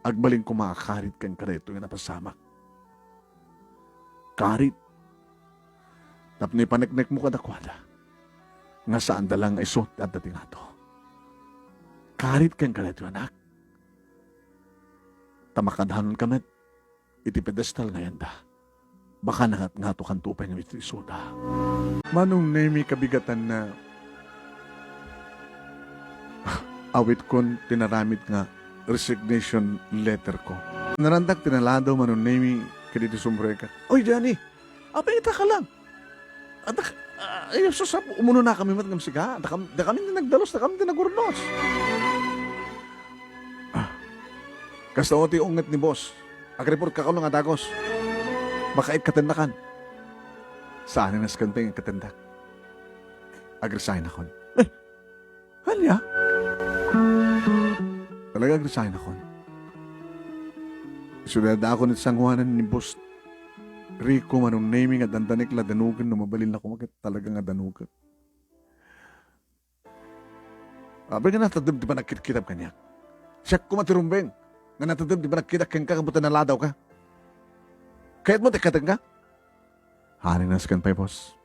Agbaling ko makakarit kang kareto nga napasamak. Karit. Tapno ipaneknek mo kadakwada. Nga saan dalang isot at dating ato. Karit kang kareto, anak. Tamakadhanon kamet. Iti pedestal ngayon da. Baka nga to kantupay ng isuda. Manong nemi kabigatan na awit kon tinaramit nga resignation letter ko. Narandak tinaladaw manong nemi kadito sumbreka. Oy, Johnny! Apay ita ka lang. Susap, umuno na kami matngam siga. Da kami na nagdalos, da kami na nagurnos. Kasta o ti ungat ni boss. Agreport ka ka nga dagos. Baka ikatendakan. Saan na skanteng ikatendak? Agresign ako. Halya? Talaga agresign ako. Sunada ako ni sangwanan ni boss Rico manong naming at dandanik la danugan na mabalin ako makit talaga nga danugan. Abay nga natadab di ba nagkitkitab kanya? Siyak ko matirumbeng. Nga natadab di ba nagkitak kang kakabutan na ladaw ka? Kaya't mo tikatang ka? Haning naskan pa, boss.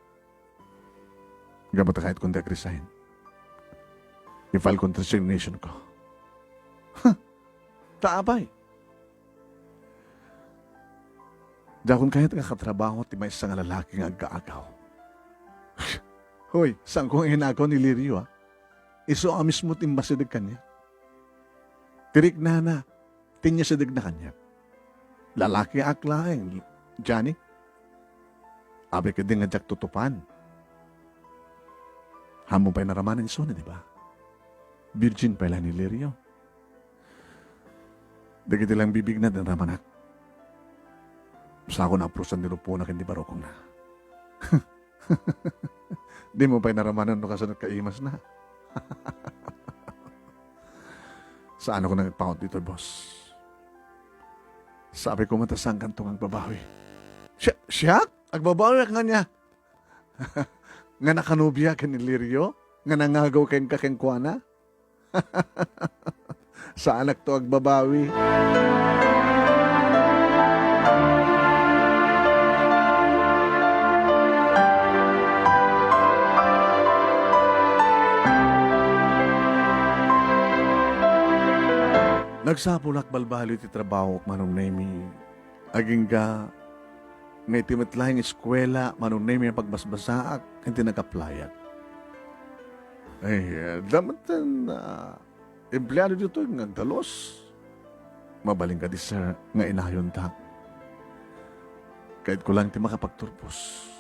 Gabata kahit kung resign. I-file kong resignation ko. Taabay. Dakon kahit nga katrabaho ti may isang lalaki nga agkaagaw. Hoy, saan kong inagaw ni Lirio, ha? Iso amis mo timbasidig kanya. Tirik na, tinya sidig na kanya. Lalaki aklaeng, Johnny. Abe ka din nga jak tutupan. Hamong pa'y naramanan iso na, di ba? Virgin pala ni Lirio. Dagiti lang bibig na naramanak. Sa ako na-aprusan ni Rupo na hindi barokong na. Di mo pa'y naramanan no kasunod kaimas na. Saan ako nagpakot dito, boss? Sabi ko matasang kantong ang babawi. Siya? Agbabawi ka niya. Nga nakanubya ka ni Lirio? Nga nangagaw kayo kakengkwana? Sa anak to agbabawi. Nagsapulak balbali ti trabaho manong nemi. Aging ga ngay timitlayang eskwela manong nemi ang pagbasbasaak hindi nag-applyak. Ay, damatan empleyado dito ng dalos. Mabaling ka di sir nga inayon ta. Kahit ko lang ti makapagturpos.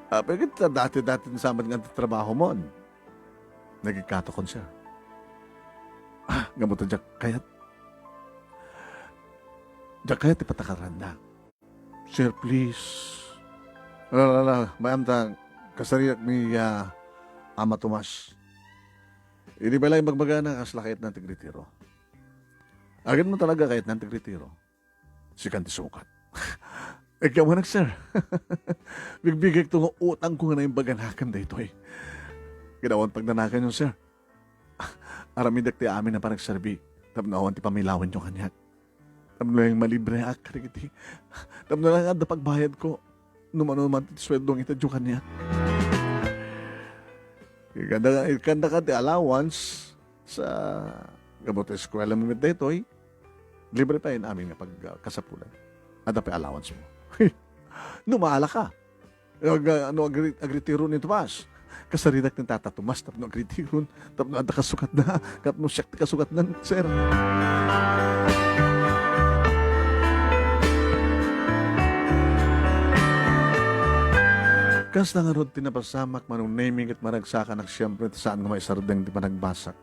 Pagkat dati-dati nasaman nga ti trabaho mo. Nagikato kon siya. Gamutan dyak kayat. Dyak kayat ipatakaran na. Sir, please. Mayam ta, kasariyak ni Ama Tomas. Hindi ba lang magbaga na kasla kahit ng tigretiro? Agad mo talaga kahit ng tigretiro. Si Kanti Sukat. Ikaw mo sir. Bigbigay ito ng utang ko nga na yung baganakan dito eh. Ginawan pagnanakan yung sir. Aramidak ti amin na parang serbi. Tapnawan ti pamilawan yung kanyak. Tapno yung malibre ak. Tapno lang nga pagbayad ko. Numan ti swedong ita yung kanyak. Ikanda ka ti allowance sa gamot eskwela mo dito eh. Libre tayo namin nga pagkasapulan. At pa allowance mo. Numaala ka. Agritiro ni Tomas. Kasaridak ng Tata Tomas, tapno agritiron, tapno ada kasukat na, tapno siyak ti kasukat na, sir. Kas na nga ron tinapasamak manong naming at maragsakan ak siyempre saan nga may sardeng ti panagbasak.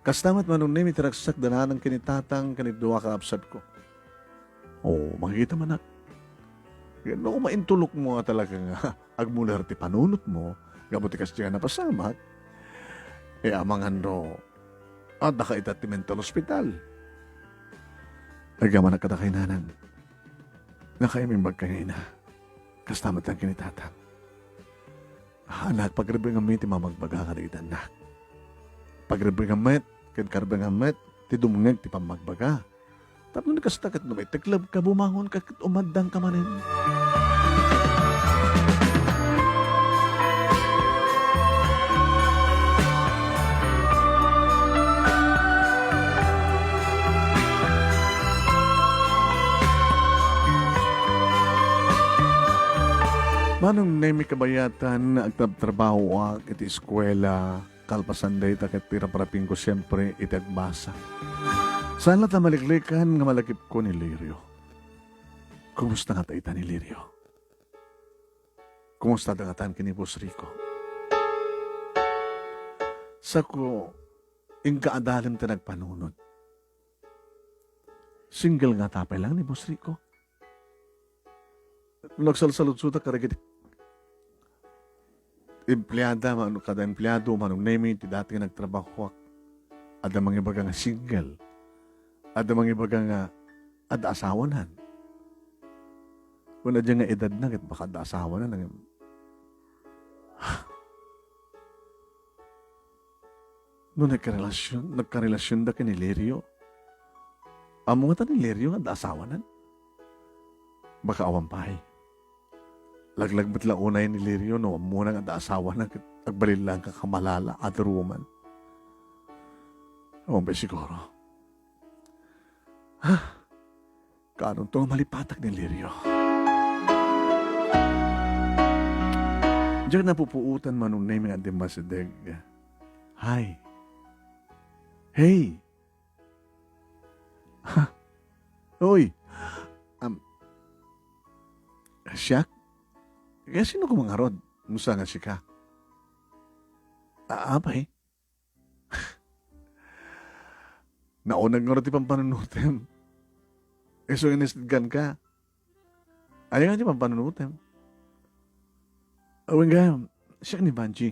Kas tamat manong naming tiragsak dananang kinitatang kanidua ka absad ko. Oo, makikita man na. No, maintulok mo nga talaga nga agmular ti panunot mo, gabuti kas diyan napasamak, amangan no, naka itat ti mental hospital. Agaman na katakay nanan. Nakaiming bagkay na. Kastamat lang kinitatang. Anak, pagrebeng amit, mamagbaga ka na na. Pagrebeng amit, kadkarbeng amit, ti dumungag, ti pamagbaga. Tapos nakastakat no, may teklab ka, bumangon ka, umadang ka manin. Manong nemi kabayatan agtrabaho ak iti eskwela kalpasan day taket pira-paraping ko siyempre iti agbasa. Sana ta maliklikan nga malakip ko ni Lirio. Kumusta nga taita ni Lirio? Kumusta dangatan kini Boss Rico? Sako, ingkaadalim ta nagpanunod. Single nga tapay lang ni Boss Rico. Nagsalsalot-suta karagit empleyada, kada empleyado, manong name ti dati nagtrabaho ada mga ibaga nga single, ada mga ibaga nga ada asawanan. Kung adya nga edad na, baka ada asawanan. Noong nagkarelasyon da kini Lirio, amo nga ta ni Lirio nga ada asawanan. Baka awampay. Laglag ba't lang unay ni Lirio, no? Muna nga asawa na, agbalil lang ka kamalala, other woman. Awampay siguro. Kanon to malipatak ni Lirio. Diyan napupuutan manong name nga Dimasideg. Hi. Hey. Hoy. Siya? Kaya sino ko mga rod? Musa nga si ka? Apay. Naunag nga rod ipang panunutem. So inisdgan ka. Ayaw nga di pang panunutem. Awin nga, siya ni Vanji.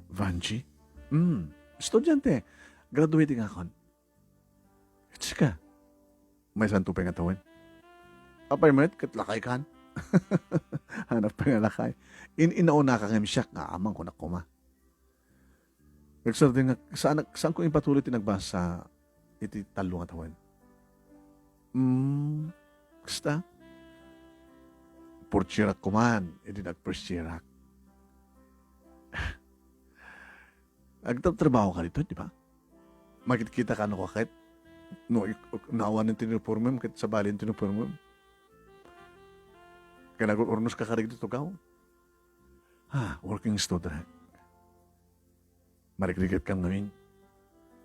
Vanji? Estudyante. Graduating ako. Siya ka? May santo pa nga tawin. Apay met, katlakay kan. Hanap pa nga lakay. Inauna ka nga misyak nga amang ko na kuma. Nagsardi nga, saan ko impatuloy tinagbasa iti talo nga tawin? Kasta? Purchirak kuman, iti nagpurchirak. Agtatrabaho ka dito, di ba? Makikita ka ano kakit? No, naawan ng tinupormem, kahit sa bali ng tinupormem. Kaya nag-urnos ka karig dito kao. Working student. Marikrigat kang ngayon.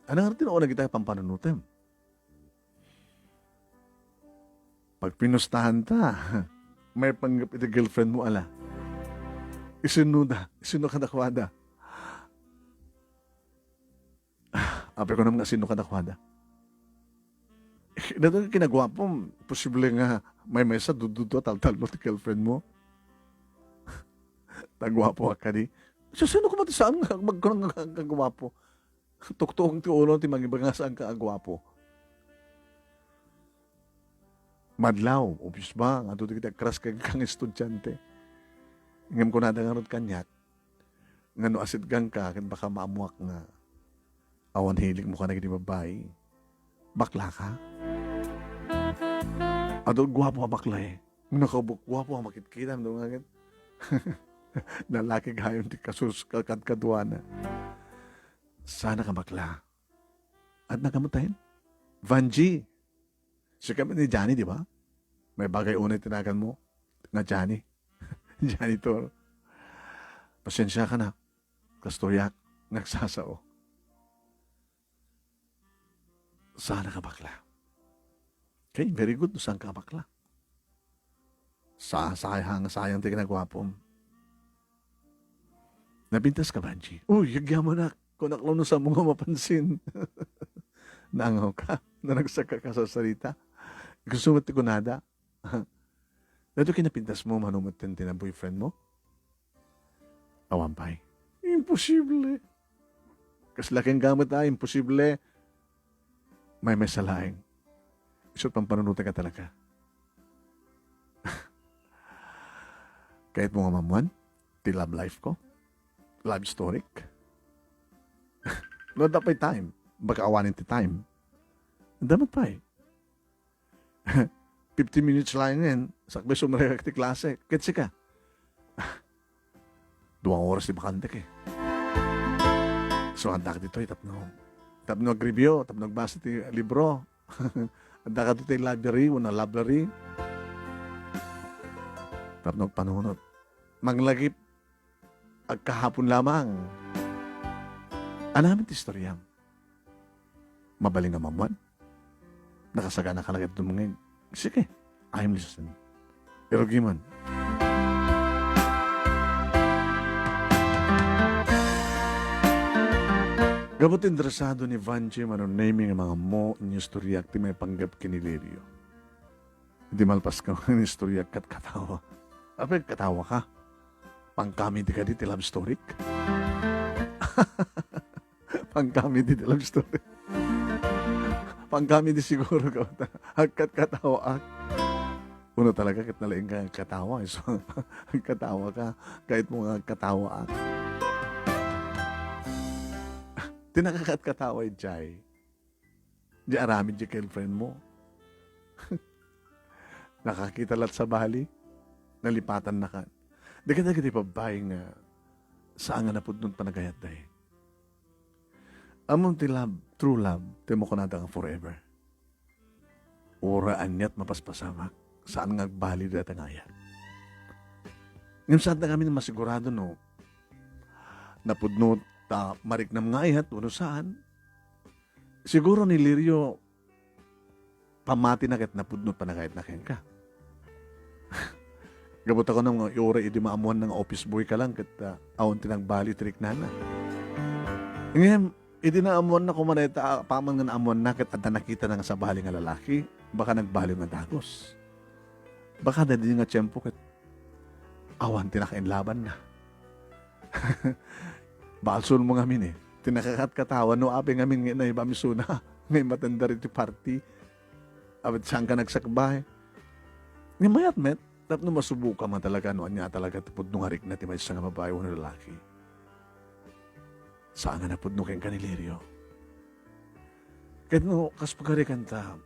Ano nga tinoon na kita pampanunutem? Pag pinustahan ta, may panggap iti girlfriend mo ala. Isino ka nakwada. Ape ko naman sino ka nakwada. Dato nga kinagwapo, posible nga may mesa dududo tal-tal mo ti girlfriend mo. Tagwapo ka di. So, sino ko mati saan nga magkunang kagwapo? Tuktuong ti ulo ti magiba nga saan ka agwapo. Madlaw, obvious ba? Nga doon kita kras kang estudyante. Ngam ko na nga ron kanyak. Nga no asid gang ka, kan baka maamuak nga awan hilig mo ka na gini babae. Bakla ka? Ado, gwapo ka bakla eh. Nakabuk-gwapo ka makikita mo nga agad. Nalaki gayon ti kasus kadkadwana. Sana ka bakla. At nakamatayin? Vanji. Siya kami ni Johnny, di ba? May bagay unay tinagan mo. Nga Johnny. Janitor. Pasensya ka na. Kastoyak. Nagsasao. Sana ka bakla. Okay, very good. Saan ka bakla? Sayang ti kinagwapom. Napintas ka, Banji? Uy, yagya mo na. Kung naklaw no sa mga mapansin. Naangaw ka. Nanagsaka ka sa salita. Gusto mo ti kunada. Dato kinapintas mo, manumatin din ang boyfriend mo? Awampay. Imposible. Kas laking gamit imposible. May salaing. Isot pang panunutan ka talaga. Kahit mga mamuan, ti love life ko, love story. No, dapat time. Baka awanin ti time. Dapat pa 50 minutes lang yan. Sakbay sumareak ti klase. Ketsi ka. 2 oras di bakante ka So, handa ka dito tapno agribyo, tapno nagbasa ti libro. Handa ka dito library, una library. Tapno panunod. Manglagip agkahapon lamang. Anamin ti istorya. Mabaling nga mamuan. Nakasagana ka lang ito mga. Sige, I'm listening. Pero giman. Gabot interesado ni Vanji naming mga mo in istorya ti may panggap kinilirio. Hindi malpas ka ng istorya kat katawa. Apel katawa ka. Pang-comedy ka di love story. Pang-comedy di love story. Pang-comedy siguro ka. Kat katawa ak. Uno talaga kat nalaing ka katawa. So, katawa ka. Kahit mo nga katawa ak. Tinakakat katawa Jai. Di aramid di girlfriend mo. Nakakita lat sa bali. Nalipatan na ka. Di ka di pabaying nga saan nga napod nun panagayat dahi. Among ti love, true love, ti mo kunada nga forever. Ora anyat mapaspasamak. Saan nga bali data nga yan. Ngayon saan na kami masigurado no. Napudnot mariknam nga ayat, uno saan. Siguro ni Lirio, pamati na kahit napudnot pa na kahit na ka. Gabot ako ng mga iura, hindi maamuan ng office boy ka lang, kahit awon tinang bali trick na na. Ngayon, hindi na amuan na kumaneta, pamang nga naamuan na, kahit at nakita na nga sa bali nga lalaki, baka nagbali nga dagos. Baka na din nga tiyempo, kahit awan tinakainlaban na. Balson mo ngamin Tinakakat katawan no abe ngamin na ibamisuna. Ngay matanda rin party. Abad saan ka nagsakbay. Ngay mayat met. Tap no masubuka man talaga no. Anya talaga tapod nung harik na timay sa nga babae o lalaki. Saan nga napod nung kayong kanilirio. Kahit no kaspagarikan ta.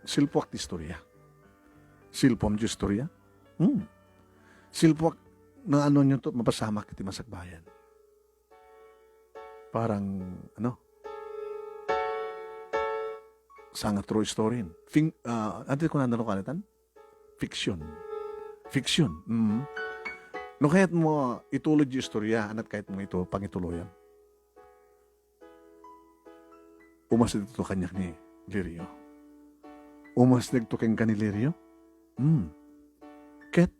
Silpwak di istorya. Silpom di istorya. Silpwak na ano nyo to mapasamak iti masakbayan. Parang, sanga true story. Ante ko na kanitan? Fiction. Fiction. No kahit mo itulog yung istorya, anat kahit mo ito pangituloyan. Umas dito kanyak ni Lirio. Umas dito kang ka ni Lirio. Ket.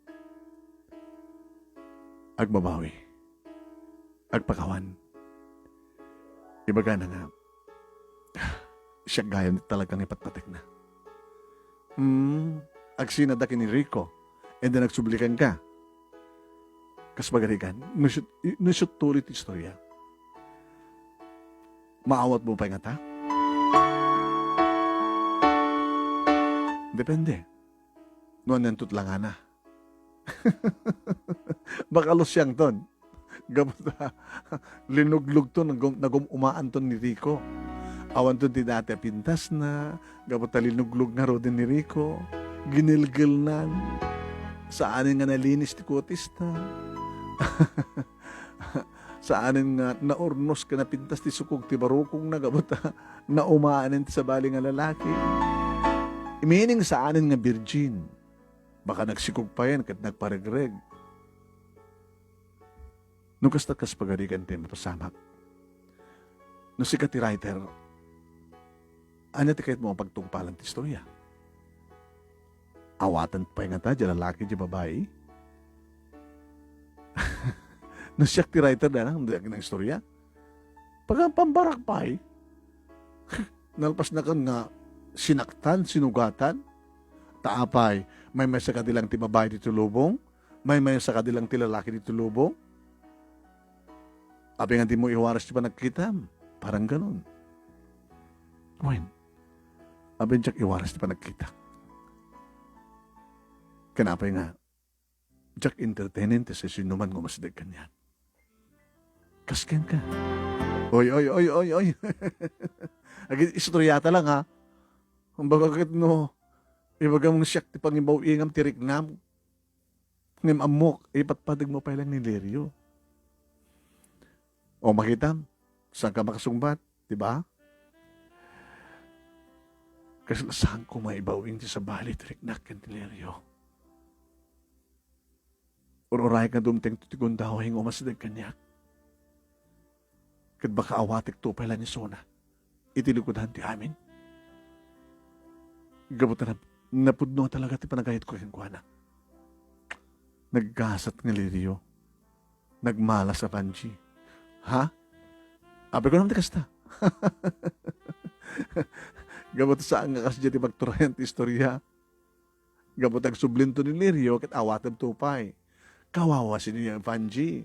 Agbabawi. Agpakawan. Ibaga na nga, siya gaya talagang ipatpatek na. Agsinadakin ni Rico, and then nagsublikan ka. Kasbagarikan, nasyut tulit istorya. Maawat mo pa nga ta? Depende. Noon yan tutlangan na. Baka losyang ton. Gabot linuglog to nagumaan to ni Rico. Awan to di dati pintas na. Gabot linuglog nga ro din ni Rico. Ginilgil na. Saanin nga nalinis ti kutista. Saanin nga naurnos ka na pintas ti sukog ti barukong na gabot na umaanin ti sa bali nga lalaki. Meaning saanin nga virgin. Baka nagsikog pa yan kat nagparegreg. Nung kastas pagarikan din mapasamak. Nung sikat ti writer, ano ti kahit mo pagtungpalan ti istorya? Awatan pa nga ta, dyan lalaki, dyan babae. Nasyak ti writer na ng istorya. Pag ang pambarak pa nalpas na kan nga sinaktan, sinugatan, taapay, may sa kadilang ti babae dito lubong, may sa kadilang ti lalaki dito lubong. Abi nga di mo iwaras di pa nagkita, parang ganun. When? Abi nga iwaras di pa nagkita. Kanapay nga, Jack entertainin ti sa sinuman ngo masdag kanyan. Kasken ka. Oy. Agit istoryata lang ha. Ang bagagit no, ibagang nasyak ti pangibaw ingam ti rignam. Ngem amok, ipatpadag mo pa lang ni Lirio. O makitam, saan ka makasungbat, di ba? Kasi saan ko maibawing ti sa bali ti riknak kan ni Lirio. Ururay ka dumteng tutikon daw hing umasdag kanyak. Kat baka awatik to pala ni Sona. Itilikudan ti amin. Gabutan na napudno talaga ti panagayat ko yung kuwana. Naggasat ng Lirio. Nagmala sa Vanji. Ha? Abi ko naman ti kasta. Gabot saan nga kasi dyan ti magturayan ti istorya. Gabot agsublinto ni Lirio kat awatan tupay. Kawawa si niya Vanji.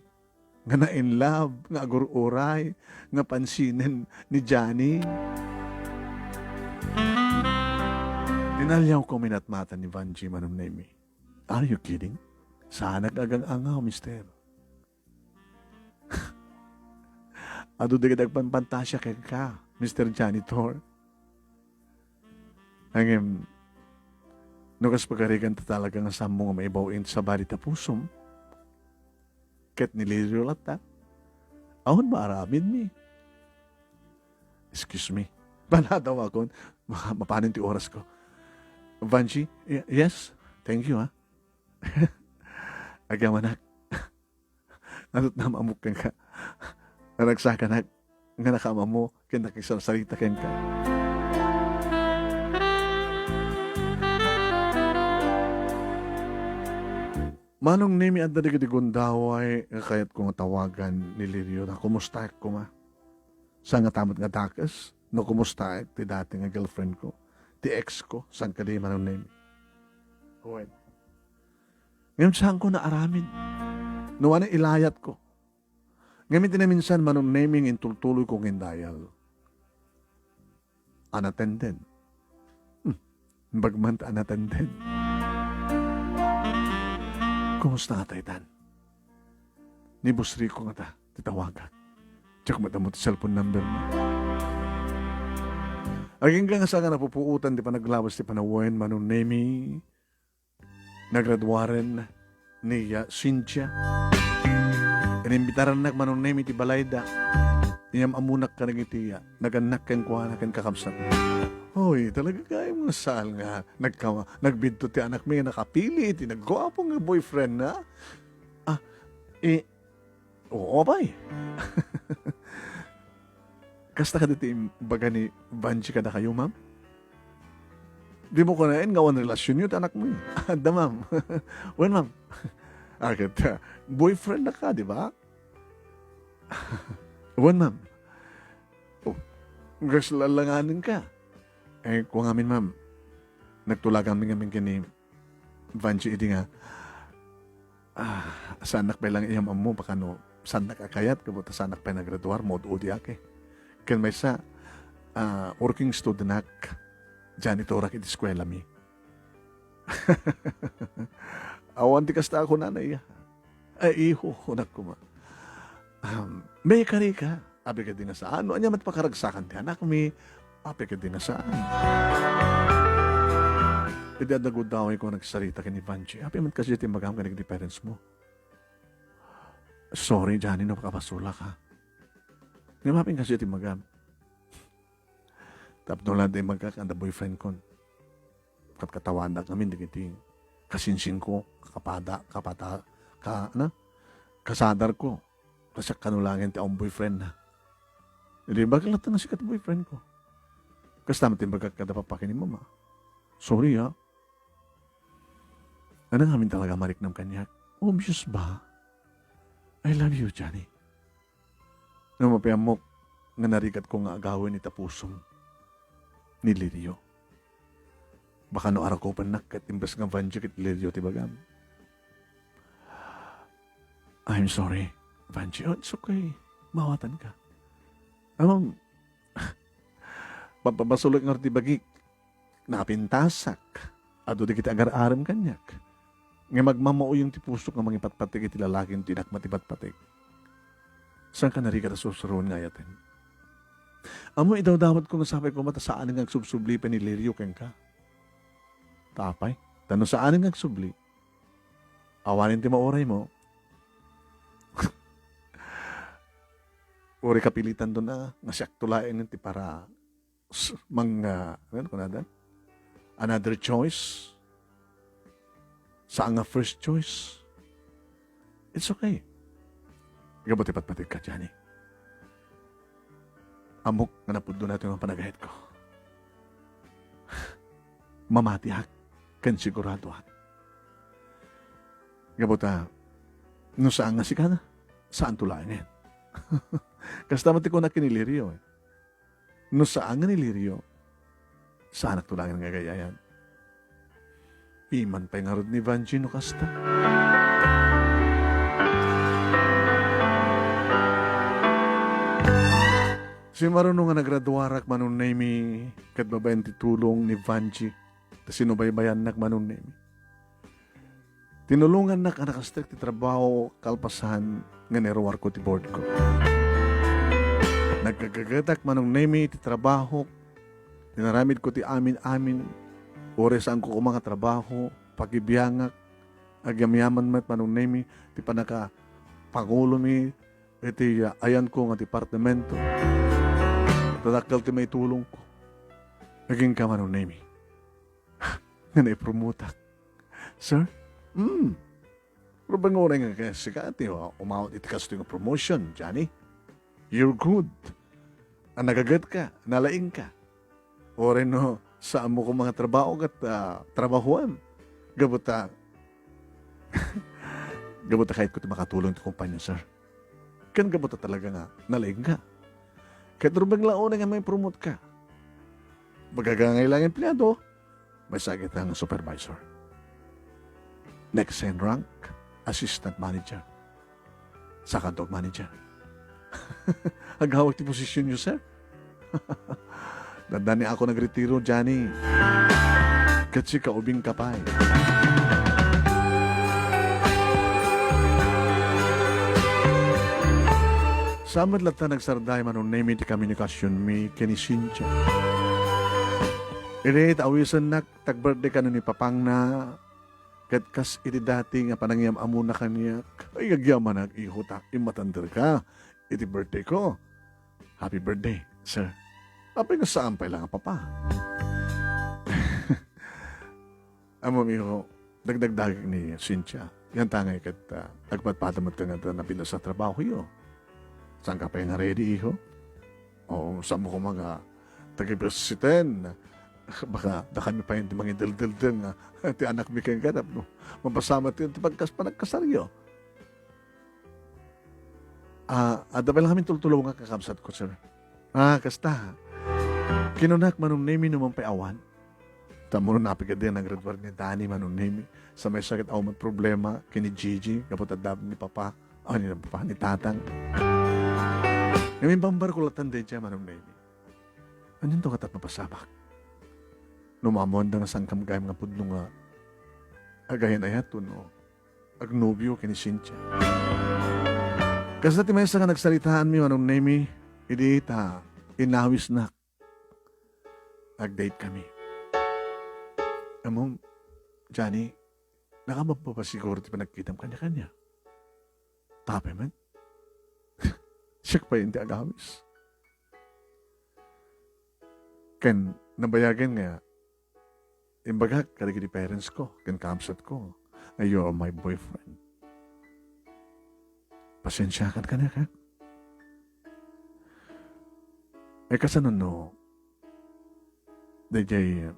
Nga na in love, nga agururay, nga pansinin ni Johnny. Dinalyaw ko minatmata ni Vanji manong Nemi. Are you kidding? Saan nag-agang-angaw, mister? Ado digadag panpantasya kay ka, Mr. Janitor. Angem, nukas pagkarigan ta talaga nga sammo nga maibawin sa bali ta pusom. Ket nilirio lata. Ahon maaramin mi. Excuse me. Banataw ako. Mapanin ti oras ko. Vanji, yes? Thank you, ha? Agamanak. Anot na mamukan ka. Naragsaka na. Nga nakama mo. Kaya nakisarsalita ken ka. Manong Nemi at dali kiti gundaway kayat kong tawagan ni Lirio na kumusta ko ma. Sa nga tamat nga takas, no kumusta ti dati nga girlfriend ko, ti ex ko, sang kadi Manong Nemi. Well, ngayon saan ko na aramin, no ano ilayat ko. Ngayon tinaminsan Manong Nemi ng intultuloy kong indayal. Unattended. Bagman unattended. Kumusta nga tayo, Ni Boss Rico nga ta, titawagan. Tsaka madamot yung cellphone number mo. Aging nga sa nga napupuutan, di pa naglawas, di pa nawain, Manong Nemi, nagradwaren ni Cynthia. Inimbitaran na Manong Nemi, ti Balayda. Iyam amunak ka nagitiya, naganak kang kuha na kang kakabsat. Hoy, talaga kaya mo saan nga nagbidto ti anak mi nakapili, ti nagwapo nga boyfriend na. Oo ba Kasta ka dito baga ni Vanji ka na kayo, ma'am? Di mo ko na ngawan relasyon yun, anak mo Da, ma'am. Well, ma'am. Akit, boyfriend na ka, di ba? Well, ma'am. Gaslalanganin ka. Kung amin, ma'am, nagtulagan kami kini Vanji, iti nga, sanak pa lang iyam mo, baka no, sanak akayat, kabuta sanak pa nagraduar, mod-udi ake. Kan may sa, working student ak, janitorak iti eskwela mi. Awan di kasta ako nanay. Iho, hunak ko ma. May kari ka, abi ka din na saan, ano anya matpakaragsakan ti anak mi, api ka din na saan. Idadagod daw ko nagsarita ka ni Vanji. Api man kasi iti magam ka ni parents mo. Sorry, Johnny, no pakapasula ka. Ngimapin kasi iti magam. Tapno lang din magkakanda boyfriend ko. Katawan na kami, digiti. Kasinsin ko, kasadar ko. Kasi kanulangin ti ang boyfriend na. Hindi ba kalata na sikat boyfriend ko? Kasi naman din magkakada papakin ni mama. Sorry, ha? Ano namin talaga mariknam kanyak? Obvious ba? I love you, Johnny. Nung mapayamok, nga narikat ko nga agawin ni Tapusong ni Lirio. Baka no araw ko panak kat imbes nga Vanji kit Lirio tibagam. I'm sorry, Vanji. Oh, it's okay. Mawatan ka. Papabasulok nga tibagi, napintasak. Ado di kita agar-aram kanyak. Nga magmamao yung tipusok ng mga ipatpatik iti lalaking tinak matipatpatik. Saan ka nari ka na susuroon nga yatin? Amo idaw dapat ko nga sabi ko mata saan nga subsubli pa ni Lirio keng ka. Tapay, tanong saan nga subli? Awanin ti maoray mo. Uri kapilitan doon na nga siyak tulain ti para mga, ano ko na dan? Another choice. Saan nga first choice? It's okay. Gabuti patpatig ka, Johnny. Amok nga napudlo natin ang panagahit ko. Mamatiak, kan sigurado at. Gabuta, no saan nga si kana? Saan tulain yan? Kasi mati ko na kinilirio eh. No saan nga nilirio? Saan nagtulangin nga gayayan? Iman pa yung harod ni Vanji no kasta. Si Maruno nga nagraduarak manunay mi kat babayan titulong ni Vanji. Ta sinubaybayan nak manunay mi. Tinulungan nak ang nakastek ti trabaho kalpasan nga neruwar ko ti board ko. Nagkagagatak manunay mi ti trabaho. Tinaramid ko ti amin-amin. Ores ang ko mga trabaho, pagibiyangak, agyamyaman met manunay mi, ti panaka pangulo mi, iti ayan ko nga departamento. Tadakal ti may tulong ko. Naging ka manunay mi. Nga naipromotak. Sir? Pero bang oray nga kaya sikati, umawat iti kasto yung promotion, Johnny? You're good. Ang nagagat ka, nalaing ka. Oray no, saan mo kong mga trabaho at trabahuan. Gabuta. Gabuta kahit ko makatulong ito kumpanya, sir. Kan gabuta talaga nga, nalaing ka. Kahit rubang laon nga may promote ka. Magagangailangan empleyado, may sagit ng supervisor. Next in rank, assistant manager. Saka dog manager. Aghawag ti posisyon niyo, sir. Dandani ako nagretiro, Johnny. Kasi kaubing kapay. Samad lata nagsarday manunay mi ti komunikasyon mi kini Cynthia. Iri awisan nak tag-birthday ka ni Papang na kat kas iti dati nga panangyam amo na kaniya. Ay agyaman nag-ihuta. Imatander ka. Iti birthday ko. Happy birthday, sir. Apay nga saan pa ilang papa. Amo miho, dagdag ni Cynthia. Yan tangay kat nagpatpatamat ka nga na pinas sa trabaho yo. Saan ka pa yung ready, iho? O saan mo ko mga tagipresiten? Baka kami pa yung mga dildildil nga ti anak mi kayong ganap. No? Mapasama ti pagkas panagkasaryo. Adabay lang kami tultulaw nga kakamsat ko, sir. Kasta. Kinunak manunemi naman pa awan. Tamo nun napigad din ang graduar ni Danny manunemi. Sa may sakit aw may problema kini Gigi, kapot adab ni Papa, ni Papa, ni Tatang. Ngayon bambar ko latan din siya manunemi. Anyan to katat mapasabak? Numamon da nga sangkam gayam nga pudno nga agayan ayato no. Agnobyo kini Cynthia. Kasi ti may nga nagsalitaan mi manunemi, idi ta inawis na. Nag-date kami. Among, Johnny, nakamagpapasiguro ti panagkitam kanya-kanya. Tapay man. Siya pa yung ti agawis. Ken, nabayagan nga, imbagak, karigi di parents ko, ken kamsat ko, na you are my boyfriend. Pasensyakan ka na ka. Kasanon no, dayjay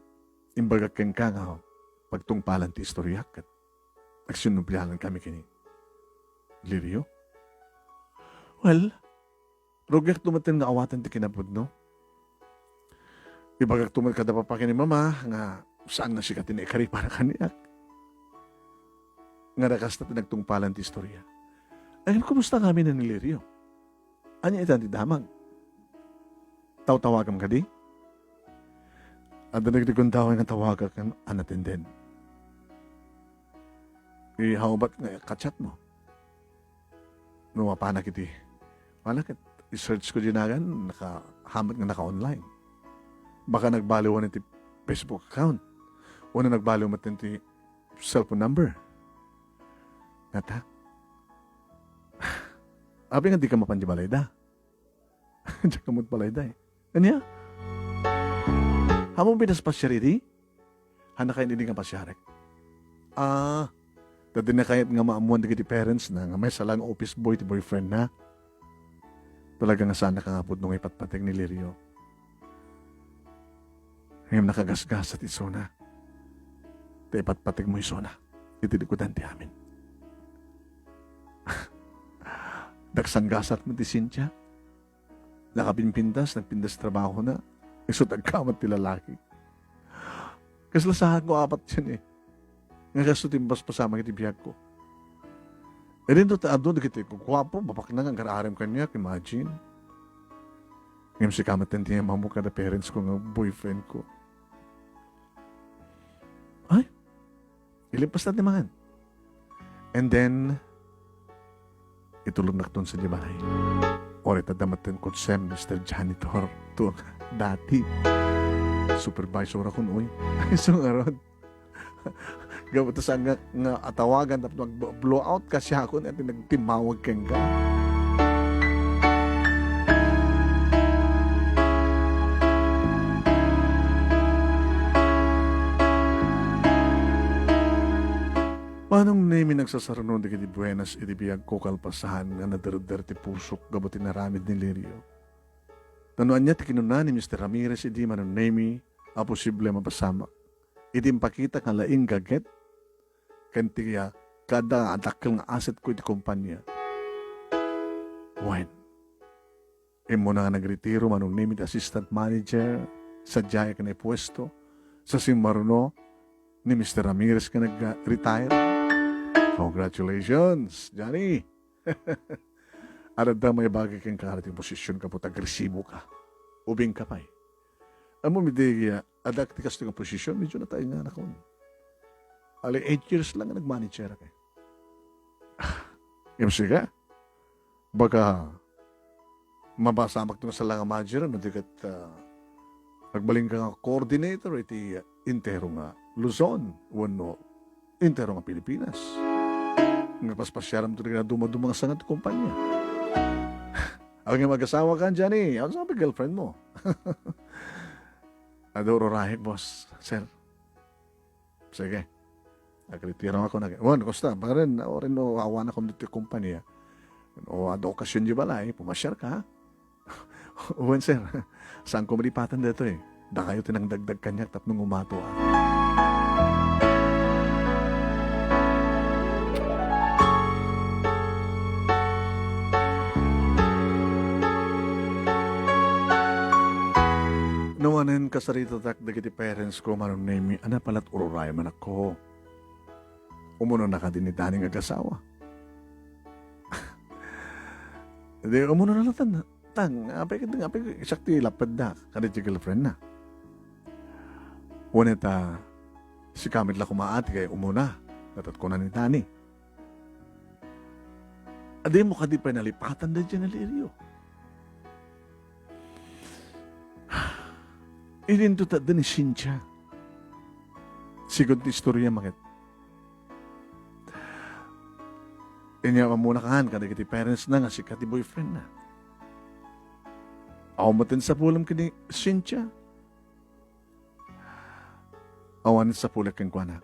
imbagak ken ka nga pagtungpalan ti istorya kat nagsinubyalan kami kini. Lirio? Well, rugyak tumatin nga awatan ti kinapod, no? Ibagak tumat kada pa kini mama, nga saan na siya tinekari para kaniyak. Nga nakas na tinagtungpalan ti istorya. Ayun, kumusta kami na ni Lirio? Anya itan ti damag? Taw-tawagam ka di? At nagdikong tawag nga tawagan ka anatin din. How about nga kachat mo? Numapanak iti. Malakit, i-search ko dinagan, nakahamat nga naka-online. Baka nagbaliwan iti Facebook account. O na nagbaliwan matin iti cellphone number. Nata? Abi nga di ka mapanjibalay da. Diyan ka magbalay da eh. Kanya? Hamong binas pasyari hana kayo hindi nga pasyarek. Dati na kayat nga maamuan di parents na nga may salang office boy ti boyfriend na. Talaga nga sana kangapod nung ipatpating ni Lirio. Ngayon nakagasgas at isona. Ti ipatpating mo isona. Itilikudan ti amin. Dagsanggasat mo ti Cynthia. Nakapinpindas, nagpindas trabaho na. Iso tagkamat ti lalaki. Kaslasahan ko apat yan eh. Nga kaso timbas pasama kiti biyag ko. E rin to taado na kiti, kukwapo, bapak na nga, gararem kanya, imagine. Ngayon si kamat yan tiya mamuka na parents ko nga boyfriend ko. Ay, ilimpas na naman. And then, itulog na sa libanay. Orit na damatan ko sa Mr. Janitor. To dati. Supervisor ako noon. Ay, so aron. Gawin ito sa nga atawagan tapos mag-blow out kasi ako na nagtimawag kang ka. Manong nemi nagsasaranon di kiti buenas iti biyag ko kalpasahan nga nadarudar ti pusok gabutin na ramid ni Lirio. Tanuan niya ti kinunan ni Mr. Ramirez iti manong nemi a posible mapasama. Iti impakita nga laing gaget kantiya kada adakil nga asset ko iti kumpanya. When? Imo na nga nagretiro manong nemi iti assistant manager sa jaya ka na pwesto sa Simaruno ni Mr. Ramirez ka nag-retire. Congratulations, Johnny! Arad na may bagay kang karating posisyon ka po, agresibo ka. Ubing ka pa eh. Amo midi, adakti kas ng posisyon, medyo na tayo nga na kung. Ali, 8 years lang nga nag-manager ka. Imsi ka? Baka mabasamak ito sa lang manager, madigat nagbaling ka nga coordinator, iti intero nga Luzon, wano, intero nga Pilipinas. Nga paspasyaram ito na dumadumang sangat kumpanya. Ang nga mag-asawa ka dyan eh. Ano sabi girlfriend mo? Adoro rahik, boss. Sir. Sige. Nagretiro ako na. Wan, kosta. Baren, orin no, awan ako dito kumpanya. O, ada okasyon di balay. Pumasyar ka, ha? Wan, sir. Saan ko malipatan dito eh? Da kayo tinang dagdag kanyak tap nung umato, ha? Nawanan kasarito tak dagiti parents ko manong name ana palat ururay man ako. Umuno na ka din ni daning agasawa. Di umuno na lang apay sakti lapad da kadit si girlfriend na. Wanita si kamit la kumaati kay umuna natat ko na ni Dani. Adi mo kadi pa nalipatan da dyan na Lirio. Ininduta din ni Cynthia. Sigod ti istorya makit. Inya muna kahan kada kiti parents na nga si kati boyfriend na. Ako matin sa pulam kini Cynthia. Awan sa pulam kang kwa na.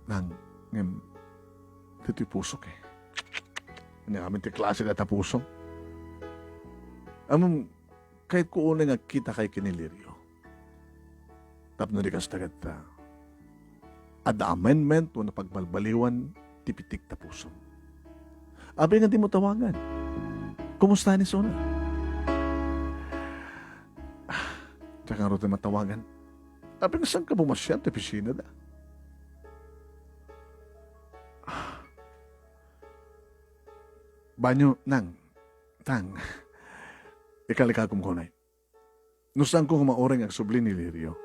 Nang ngem dito'y pusok eh. Ano kami ti klase na tapusok. Among kahit ko una nga kita kay kinilirio. Tapno di kas tagat ada amendment o napagbalbaliwan tipitik ta puso. Abi nga di mo tawagan. Kumusta ni Sona? Tsaka nga rin matawagan. Abi nga saan ka bumasyan ta pisina da? Banyo, nang, tang, ikalika kumkunay. Nusang ko kumauring ang subli ni Lirio.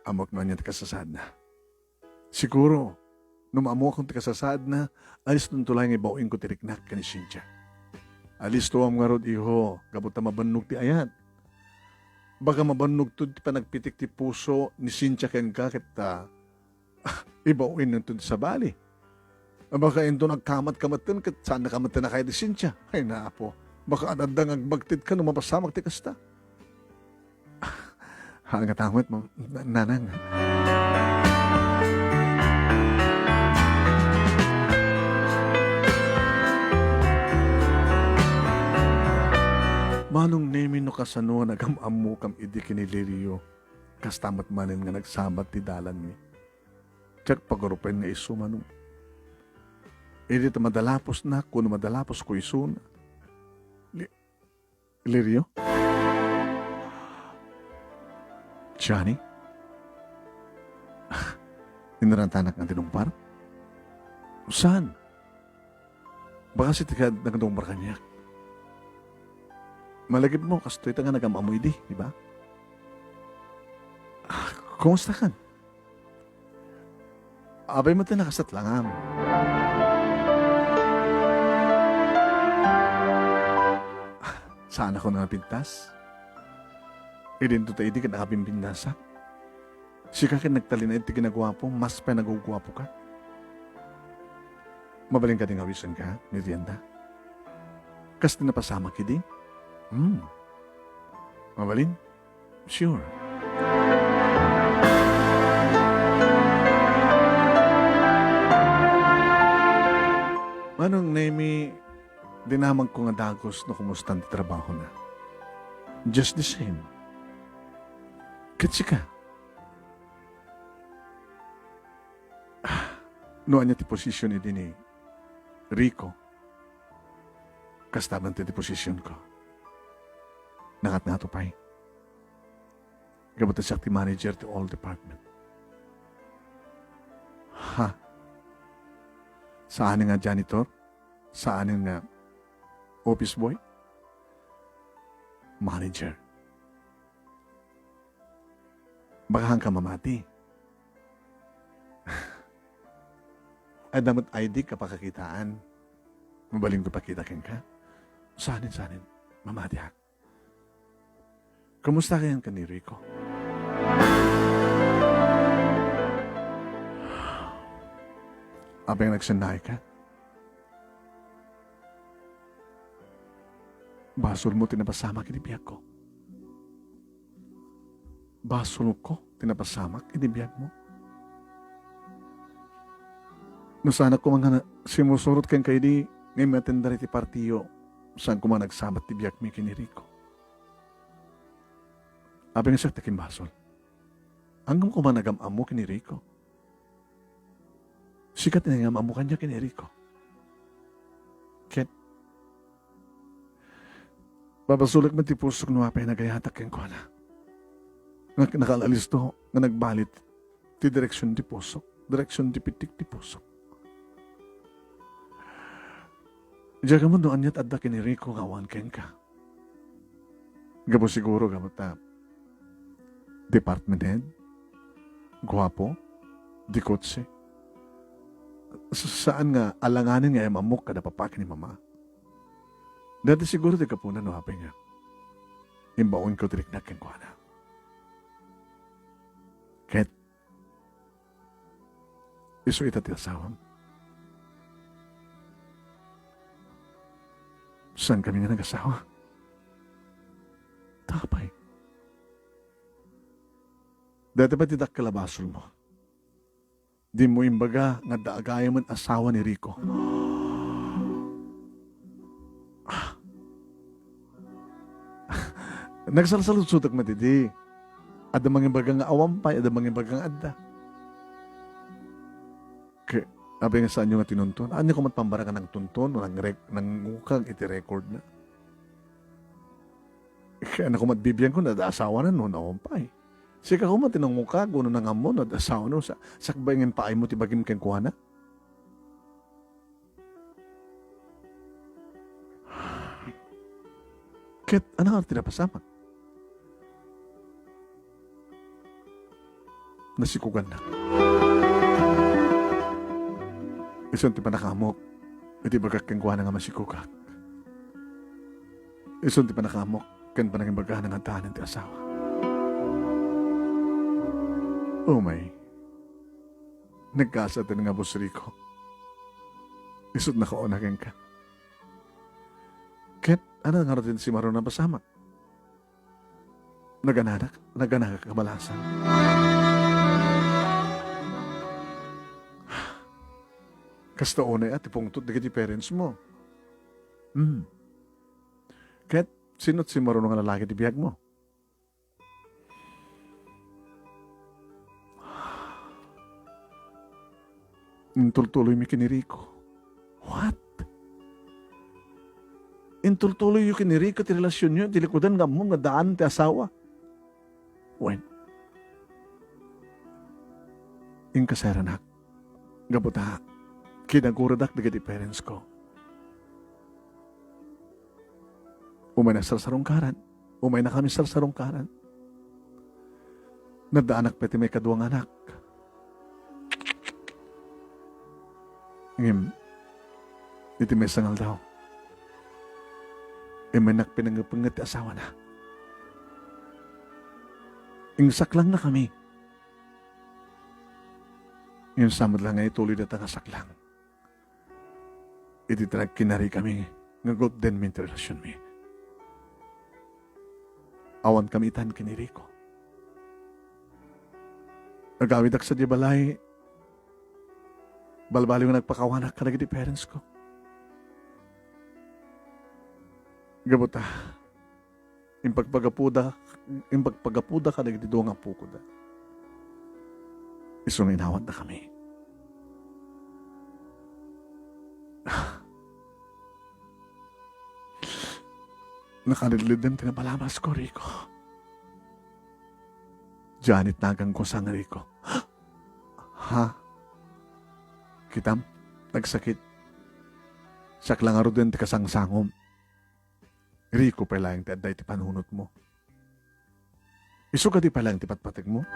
Amok na niya tikasasad na. Siguro, numamo akong tikasasad na, alis nung tulay ng ibawin ko tiriknak ka ni Cynthia. Alis to ang nga rod iho, gabot na mabannog ti ayat. Baka mabannog to ti panagpitik ti puso ni Cynthia ken ka kita ibawin nung to sa bali. Baka ito nagkamat-kamatan kat saan nakamatan na kayo di Cynthia. Ay naapo, baka anandang agbagtid ka nung mapasamak ti kasta. Hangat angwet mo, nanang. Manong nemi no kasano nagamamu kam idi kinilirio. Kastamat manin nga nagsabat ti dalan ni. Tsak pagarupen nga isu manong. Idi ta madalapos na, kuno madalapos ko isu na. Lirio? Johnny? Inarantanak ng tinumpar? Saan? Baka si tika nagtumpar kanya. Malagip mo, kastoy ta nga nagamamoy di ba? Kumusta kan? Abay mo tayo nakasatlangam. Saan ako napintas? Idinto tayo di ka nakapimpinasa. Sika ka nagtalina iti ginagwapo, mas pa nagugwapo ka. Mabaling ka din awisan ka, Merienda. Kas napasama ki din? Mabalin? Sure. Manong Nemi, dinamang ko nga dagos no kumusta ang trabaho na. Just the same. Katsi ka. Noan niya ti posisyon ni ni Rico. Kastaban ti posisyon ko. Nakat nga to pa'y. Gabata siya ti manager ti all department. Ha? Saan nga janitor? Saan nga office boy? Manager. Baka ka mamati. Ay damat ID ka pakakitaan. Mabaling ko pakita ken ka. Sanin. Mamati hak. Kamusta kayan ka ni Rico? Abang nagsanay ka? Basol mo tinapasamak inibiyag ko. Basol ko tinapasamak inibiyag mo. No sana ko mga simusurot kang kayo di ngayon matendari ti partiyo saan ko mga nagsabat ti biyak mi kini Rico. Abang siya takin basol. Hanggang ko man nagamamu kini Rico. Sikat na nagamamu kanya kini Rico. Ket babasulik man ti pusok no apay nagayatak ken ko na. Nakalalis to nga nagbalit ti direksyon ti pusok. Direksyon ti pitik ti pusok. Diyaga mo doon niya't adda kini Rico kawan ken ka. Gabo siguro gamot ta department head, guwapo, dikotse. Saan nga alanganin nga mamuk kada papakin ni mama. Dati siguro di kapunan no hapay nga. Imbaon ko diriknak ken ko na. Ket iso ita ti asawam. Saan kami nga nag-asawa? Tapay. Dati ba tidak kalabasol mo? Di mo imbaga nga daagaya man asawa ni Rico. Nagsalsalusutak matidi. Ada mga imbaga nga awampay, ada mga imbaga nga adda. Abi nga saan nyo nga tinuntun? Ano ko matpambara ka ng tuntun, nang ngukag, iti record na. Kaya na ko matbibiyang ko, nada-asawa na noon, ako pa eh. Sika ko matinang ngukag, uno nang amo, nada-asawa na, sakbayangin pa ay mo, tibagim keng kuha na. Ket, ano ka tinapasamak? Nasikugan na. Isang ti pa nakamok, iti bagak keng kuha na nga masikukak. Isang ti pa nakamok, kan pa naging bagahan ng antahan ti asawa. Oh may, nagkasa ti nga busri ko. Isot na kaonakin ka. Ket, ano nga rin si Maro na pasamak? Naganak kabalasan. Kasta unay at ipungtot na kiti parents mo. Ket, sino't si Maro nga lalaki di biyag mo? Intultuloy mi kiniriko. What? Intultuloy yung kiniriko ti relasyon nyo, ti likudan nga mo, nga daan ti asawa. When? Ing kasaranak, gabuta, kinaguradak na ti parents ko. Umay na sarsarong-karan, umay na kami sarsarong-karan. Nadaanak pati may kaduang anak. Ngim, iti may sangal daw. Manak pinangapangat ti asawa na. Ingsak lang na kami. Yung samad lang ay tuloy na tangasaklang. Iti talag kinari kami nga golden mint relasyon mi. Awan kami itan kiniri ko. Agawid ak sa di balay, balbali nga nagpakawanak ka nagiti parents ko. Gabuta, impagpagapuda ka nagiti doang apo ko da. Isong inawat na kami. Nakalilid din tinabalamas ko, Rico. Janet nagang ko sang Rico. Ha? Kitam, nagsakit. Saklang aro din ti kasangsangom. Rico pala yung taday ti panunot mo. Iso ka di pala yung tipatpatig mo.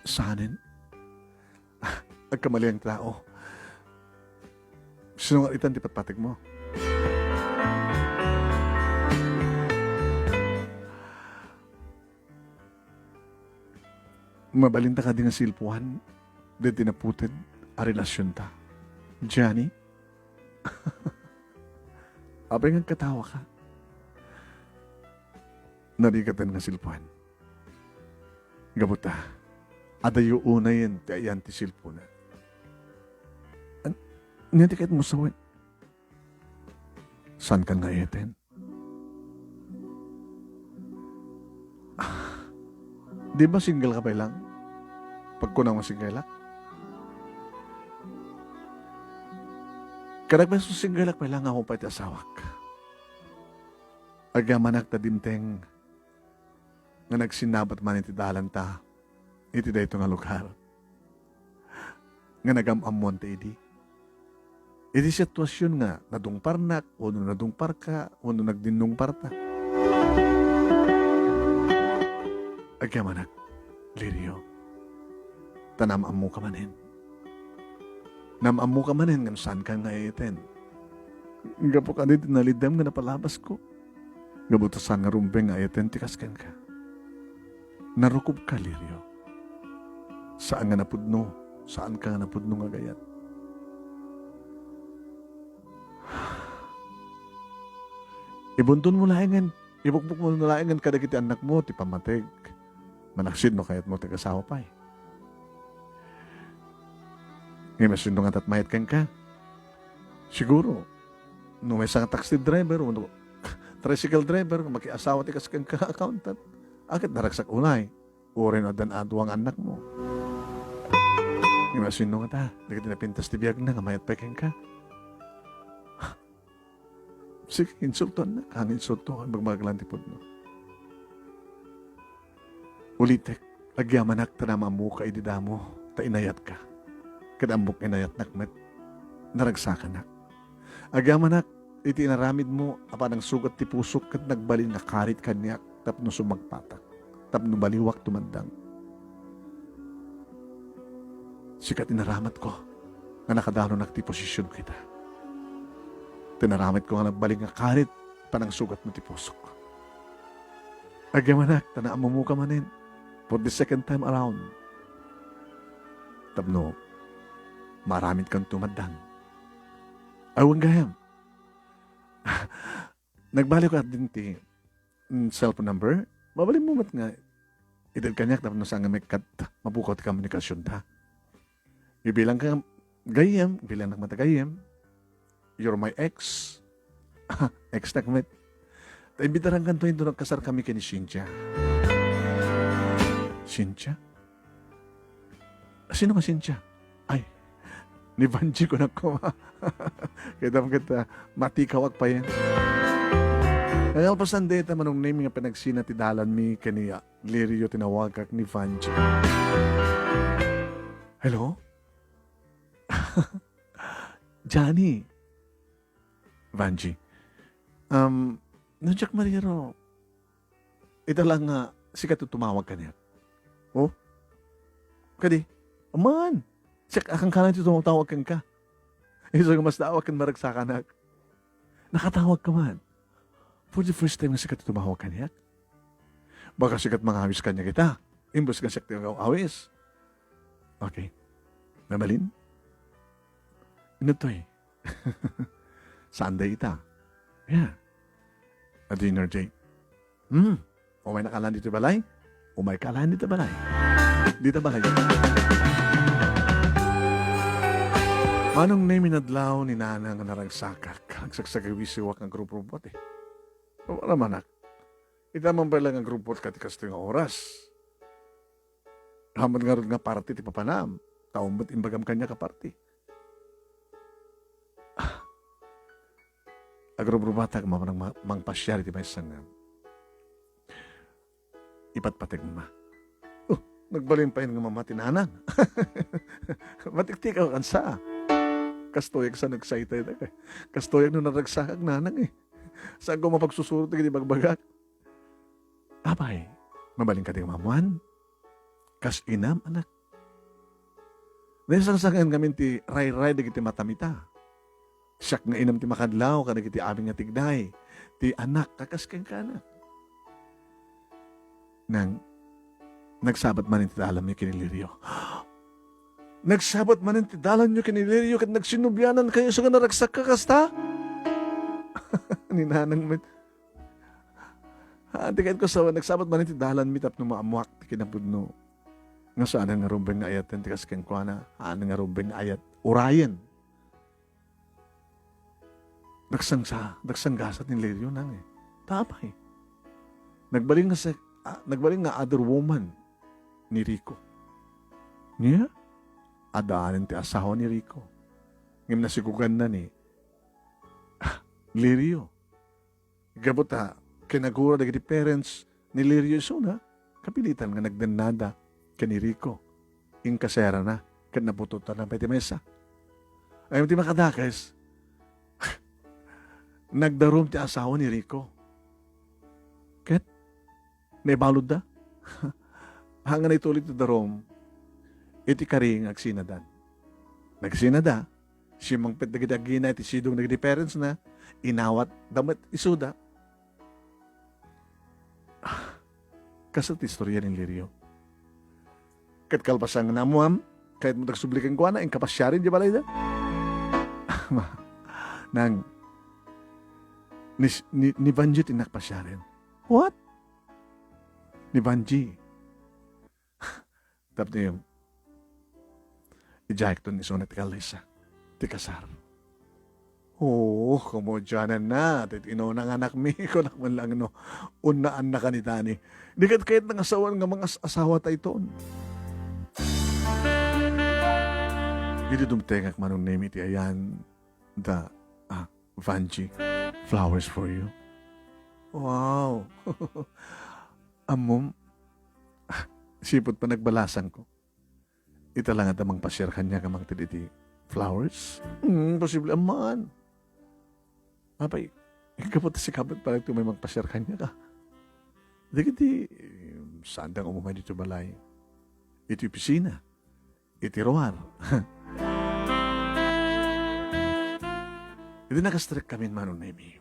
Sanin. Agkamali ang tao. Sino nga itan tipatpatig mo? Mabalinta ka din nga silpuan. Di tinaputin a relasyon ta. Johnny? Abay nga katawa ka. Narigatan nga silpuan. Gabuta. Adayo una yan, ti ayan ti silpuna. Nanti kahit mo sawin. Saan ka nga eten? Di ba single ka pa lang? Pagkunang mo single ka? Kadag ba sa single ka pa lang ako pa iti asawak? Agamanak ta dimteng nga nagsinabat man iti dalan ta iti dayto nga lugar. Nga nagamamon ta idi. Iti sitwasyon nga nadungparnak o nadungpar ka o nagdinungpar ta. Agamanak, Lirio, tanamam mo ka manin. Namam mo ka manin nga saan ka nga iten. Gapo ka din tinalidam nga napalabas ko. Gabutasan nga rumbeng nga iten tikaskan ka. Narukob ka, Lirio. Saan nga napudno? Saan ka nga napudno nga gayat? Ibuntun mo laingan. Ibukbuk mo laingan kada kiti anak mo, ti pamatig. Manaksid no kayat mo tigasawa pa eh. Ngayon masundo nga tatmayat kang ka. Siguro, no may isang taxi driver, o tricycle driver, makiasawa tigas kang ka accountant. Akit naragsak unay. Uri na dan adwang anak mo. Nga masino nga ta. Dagiti napintas ti biyag na nga mayat pekeng ka. Sige, insultuan na. Ang insultuan magmaglantipod no. Ulitek, agyamanak tanamamu ka ididamo, ta inayat ka. Kadambok inayat nakmet, naragsakan na. Agyamanak, iti naramid mo, apa ng sugat ti pusok, kat nagbalin na karit kanyak, tapno sumagpatak, tapno baliwak tumandang. Sikat inaramat ko, nga nakadalo ti posisyon kita. Tinaramit ko nga nagbalin nga karit, panang sugat mo ti pusok. Agyamanak, tanaam mo ka manin, for the second time around. Tapno, maramit kang tumadang. Awang gayam. Nagbalik ko at din ti cellphone number. Mabalik mo mat nga. Idal kanyak tapno sa nga may kat mabukot komunikasyon ta. Ibilang ka gayam, bilang nagmata gayam. You're my ex. Ex na kamit. Imbitaran kanto yung kasar kami kini Cynthia. Cynthia? Sino ka Cynthia? Ay, ni Vanji ko na ko. Kita matikaw pa yan. Kaya pasan data manong name nga pinagsina ti dalan mi kaniya. Lirio tinawag kak ni Vanji. Hello? Johnny. Vanji. Nandiyak Mariro. Ito lang nga, sikat tumawag ka niya. Oh? Kadi? Aman! Siyak akang kanan ito tumawag ka. Iso nga mas tawag kan maragsakanak. Nakatawag ka man. For the first time nga sikat tumawag ka niya. Baka sikat mangawis ka niya kita. Imbos ka siyak tinagaw awis. Okay. Nabalin? Ano to eh? Sunday ita. Yeah. A dinner date. Umay nakalan dito balay? Umay kalan dito balay? Dito balay. Manong name inadlaw ni Nana nga naragsakak. Agsagsagawisiwak ang grupo-grupot eh. Wala manak. Itamang ba lang ang grupot katikas ito yung oras. Hamad nga rin nga party ti papanam. Taumbat imbagam kanya ka party. Agro-brubata ka mamanang mangpasyari ti may sangam. Ipatpatig ma. Oh, nagbalin pa yun nga mamatinanang. Matiktik ako kansa. Kastoyak sa nagsaitay na. Kastoyak nung naragsakag nanang eh. Saan ko mapagsusurot di bagbagak? Abay, mabaling ka di mamuan. Kas inam, anak. Dahil sang kami ti ray-ray di kiti matamita. Siyak nga inam ti makadlaw, kada kiti aming nga tigday. Ti anak, kakas kang kanak. Nang nagsabat man ti dalam niyo kinilirio. Nagsabat man ti dalam niyo kinilirio kat nagsinubyanan kayo sa naragsak ka kasta? Ninanang mit. Tikat ko sa nagsabat man ti dalan mitap no maamuak ti kinapudno. Nga saan nga rumbeng nga ayat ti kas kang kuana. Ano nga rumbeng nga ayat. Urayan. Nagsangasat ni Lirio nang eh. Tapay. Nagbaling nga other woman ni Rico. Niya? Adaanin ti asawa ni Rico. Ngim nasigugan na ni Lirio. Gabot kinagura na parents ni Lirio isuna. Kapilitan nga nagdanada ka ni Rico. Ing kasera na. Kan nabututan ng peti mesa. Ayaw ti makadakas. Nagdarom ti asawa ni Rico. Ket? Naibalod da? Hanga na itulit ti darom. Iti karing agsinadan. Nagsinada. Siyang pagdagidagina iti sidong nagdi parents na. Inawat damat isuda. Kasat istorya ni Lirio. Kat kalpasang namuam, kahit mo nagsublikan ko na, ang kapasyarin di balay da. Nang, ni Vanji tinakpasyarin. What? Ni Vanji. Tapos na yung, ijahik to ni Sonat Kalisa, ti kasar. Oo, kumudyanan na. Titino ng anak mi ko naman lang no. Unaan na kanitani. Di kahit ng asawan nga mga asawa tayo toon. Iti dumtengak manong name iti ayan the Vanji flowers for you. Wow! Amom, sipot pa nagbalasan ko. Ita lang at amang pasyar kanya kamang iti flowers. Posible aman. Apay, kapot si kapot pa ito may magpasyar kanya ka. Di kiti, saan dang umumay dito balay? Ito pisina. Iti roar. Iti nakastrek kami manon na imi.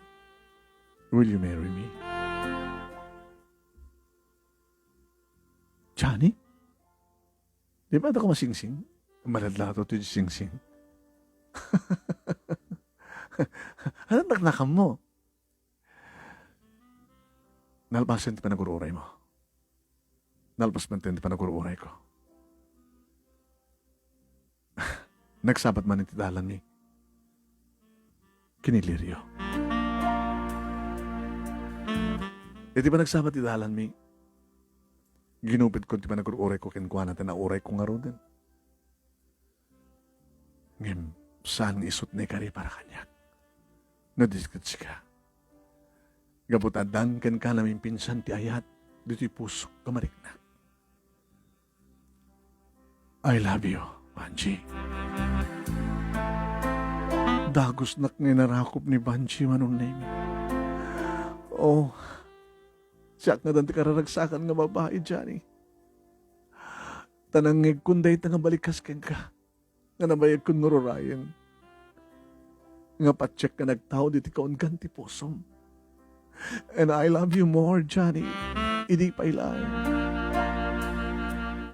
Will you marry me? Johnny? Di ba ako masingsing? Maladlato ito yung singsing. Anong naknakam mo? Nalpasin ti panagururay mo. Nalpas man ti panagururay ko. Nagsabat man iti dalan ni kiniliryo. Iti pa nagsabat iti dalan mi ginupit ko ti panagururay ko kinkwa natin na uray ko nga ro din. Ngem, saan isot na ikari para kanyak? Nadiskit ka. Gabutadan ken ka namin pinsan ti ayat dito'y pusok kamarikna. I love you, Banji. Dagos nak nginarakop ni Banji manong name. Oh, siya nga dante kararagsakan nga babae, Johnny. Tanangig kunday nga balikas ken ka. Nga nabayag kun nururayan. Nga patsyak ka nagtao diti kaon ganti posom. And I love you more, Johnny. Idi pa ilan.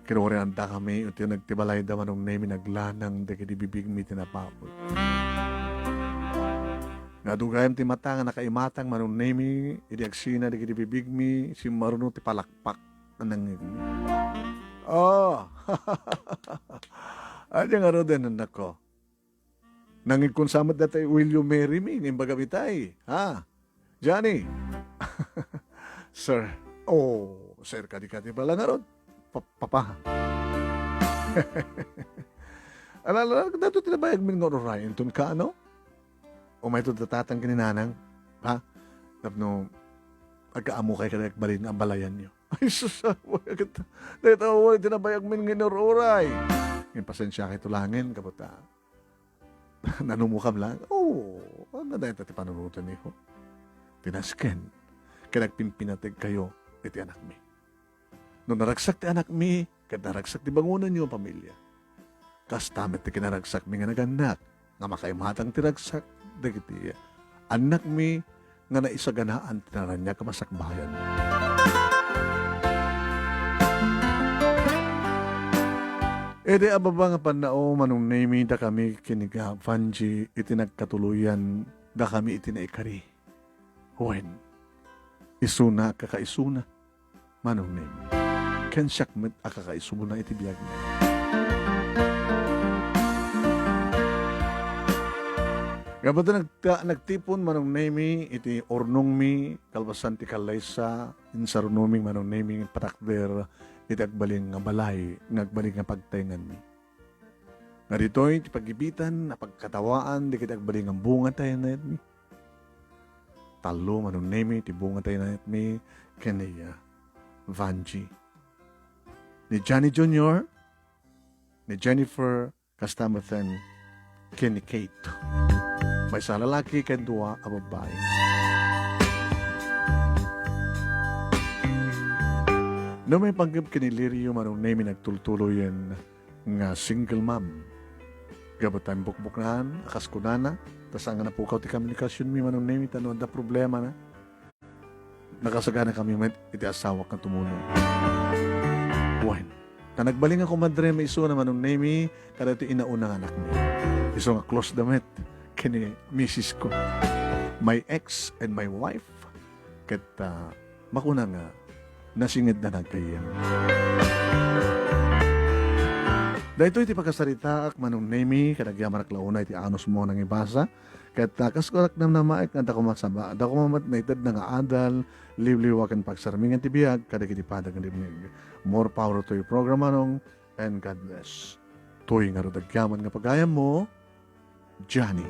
Kinurianda kami, iti nagtibalay da manong name naglanang da kiti bibig mi tinapapot. Nga dugayam ti mata nga nakaimatang manong name idi agsina da kiti bibig mi si marunong ti palakpak na nangig mi. Oh! Adya nga ro din anak ko. Nangig kung samat datay, will you marry me? Ngimbaga bitay. Ha? Johnny? Sir. Oh, sir, kadi-kadi pala nga ron. Papa. Alala, dato tinabayag min nga Ryan tun ka, ano? O may ito datatang kininanang? Ha? Tapno, agkaamu kay kada balin ang balayan niyo. Ay, susawa. Dito, tinabayag min nga Roray. Yung pasensya kay tulangin, kaputa. Nanumukam lang. Oh, ano dahil tati panunutan niyo? Tinasken. Kaya nagpimpinatag kayo, iti anak mi. Nung naragsak ti anak mi, kaya naragsak ti bangunan niyo pamilya. Kastamit ti kinaragsak mi nga naganak, nga makaimatang tiragsak, dagiti anak mi, nga naisaganaan tinaran niya kamasakbayan. Ede ababa nga panao manong name da kami kiniga Vanji iti nagkatuluyan da kami iti naikari. When isuna kakaisuna manong name. Ken syakmet akakaisuna iti biyag niya. Gabata nagtipon manong name iti ornong mi kalbasan ti kalaysa insarunuming manong name patakder iti agbaling nga balay, nga agbaling nga pagtaingan mi. Nga dito'y ti pagibitan, na pagkatawaan, di kita agbaling nga bunga tayo na mi. Talo, manong nemi, ti bunga tayo na mi, kaniya, Vanji. Ni Johnny Jr., ni Jennifer Castamathan, kini Kate. May sa lalaki, kendua, ababay. No may panggap kinilirio manong name nagtultuloy nga single mom. Gabatan bukbukan, akas kunana, tas ang napukaw ti komunikasyon mi manong name tanong da problema na. Nakasagana kami iti asawak ng tumulong. When, na nagbaling ako madre may iso na manong name kada iti inaunang anak mi. Iso nga close damit kini misis ko. My ex and my wife ket makuna nga nasingit na nagkayem. Dahito iti pagkasarita ak manong nemi kadagyaman ak launa iti anos mo nang ibasa ket kaskorak nam namaek nga dako masaba dako mamat naitad na nga adal liwliwaken pagsarmingan ti biag kadagiti padag nga dibnig. More power to your program anong and God bless. Toy nga rodagyaman nga pagayam mo, Johnny.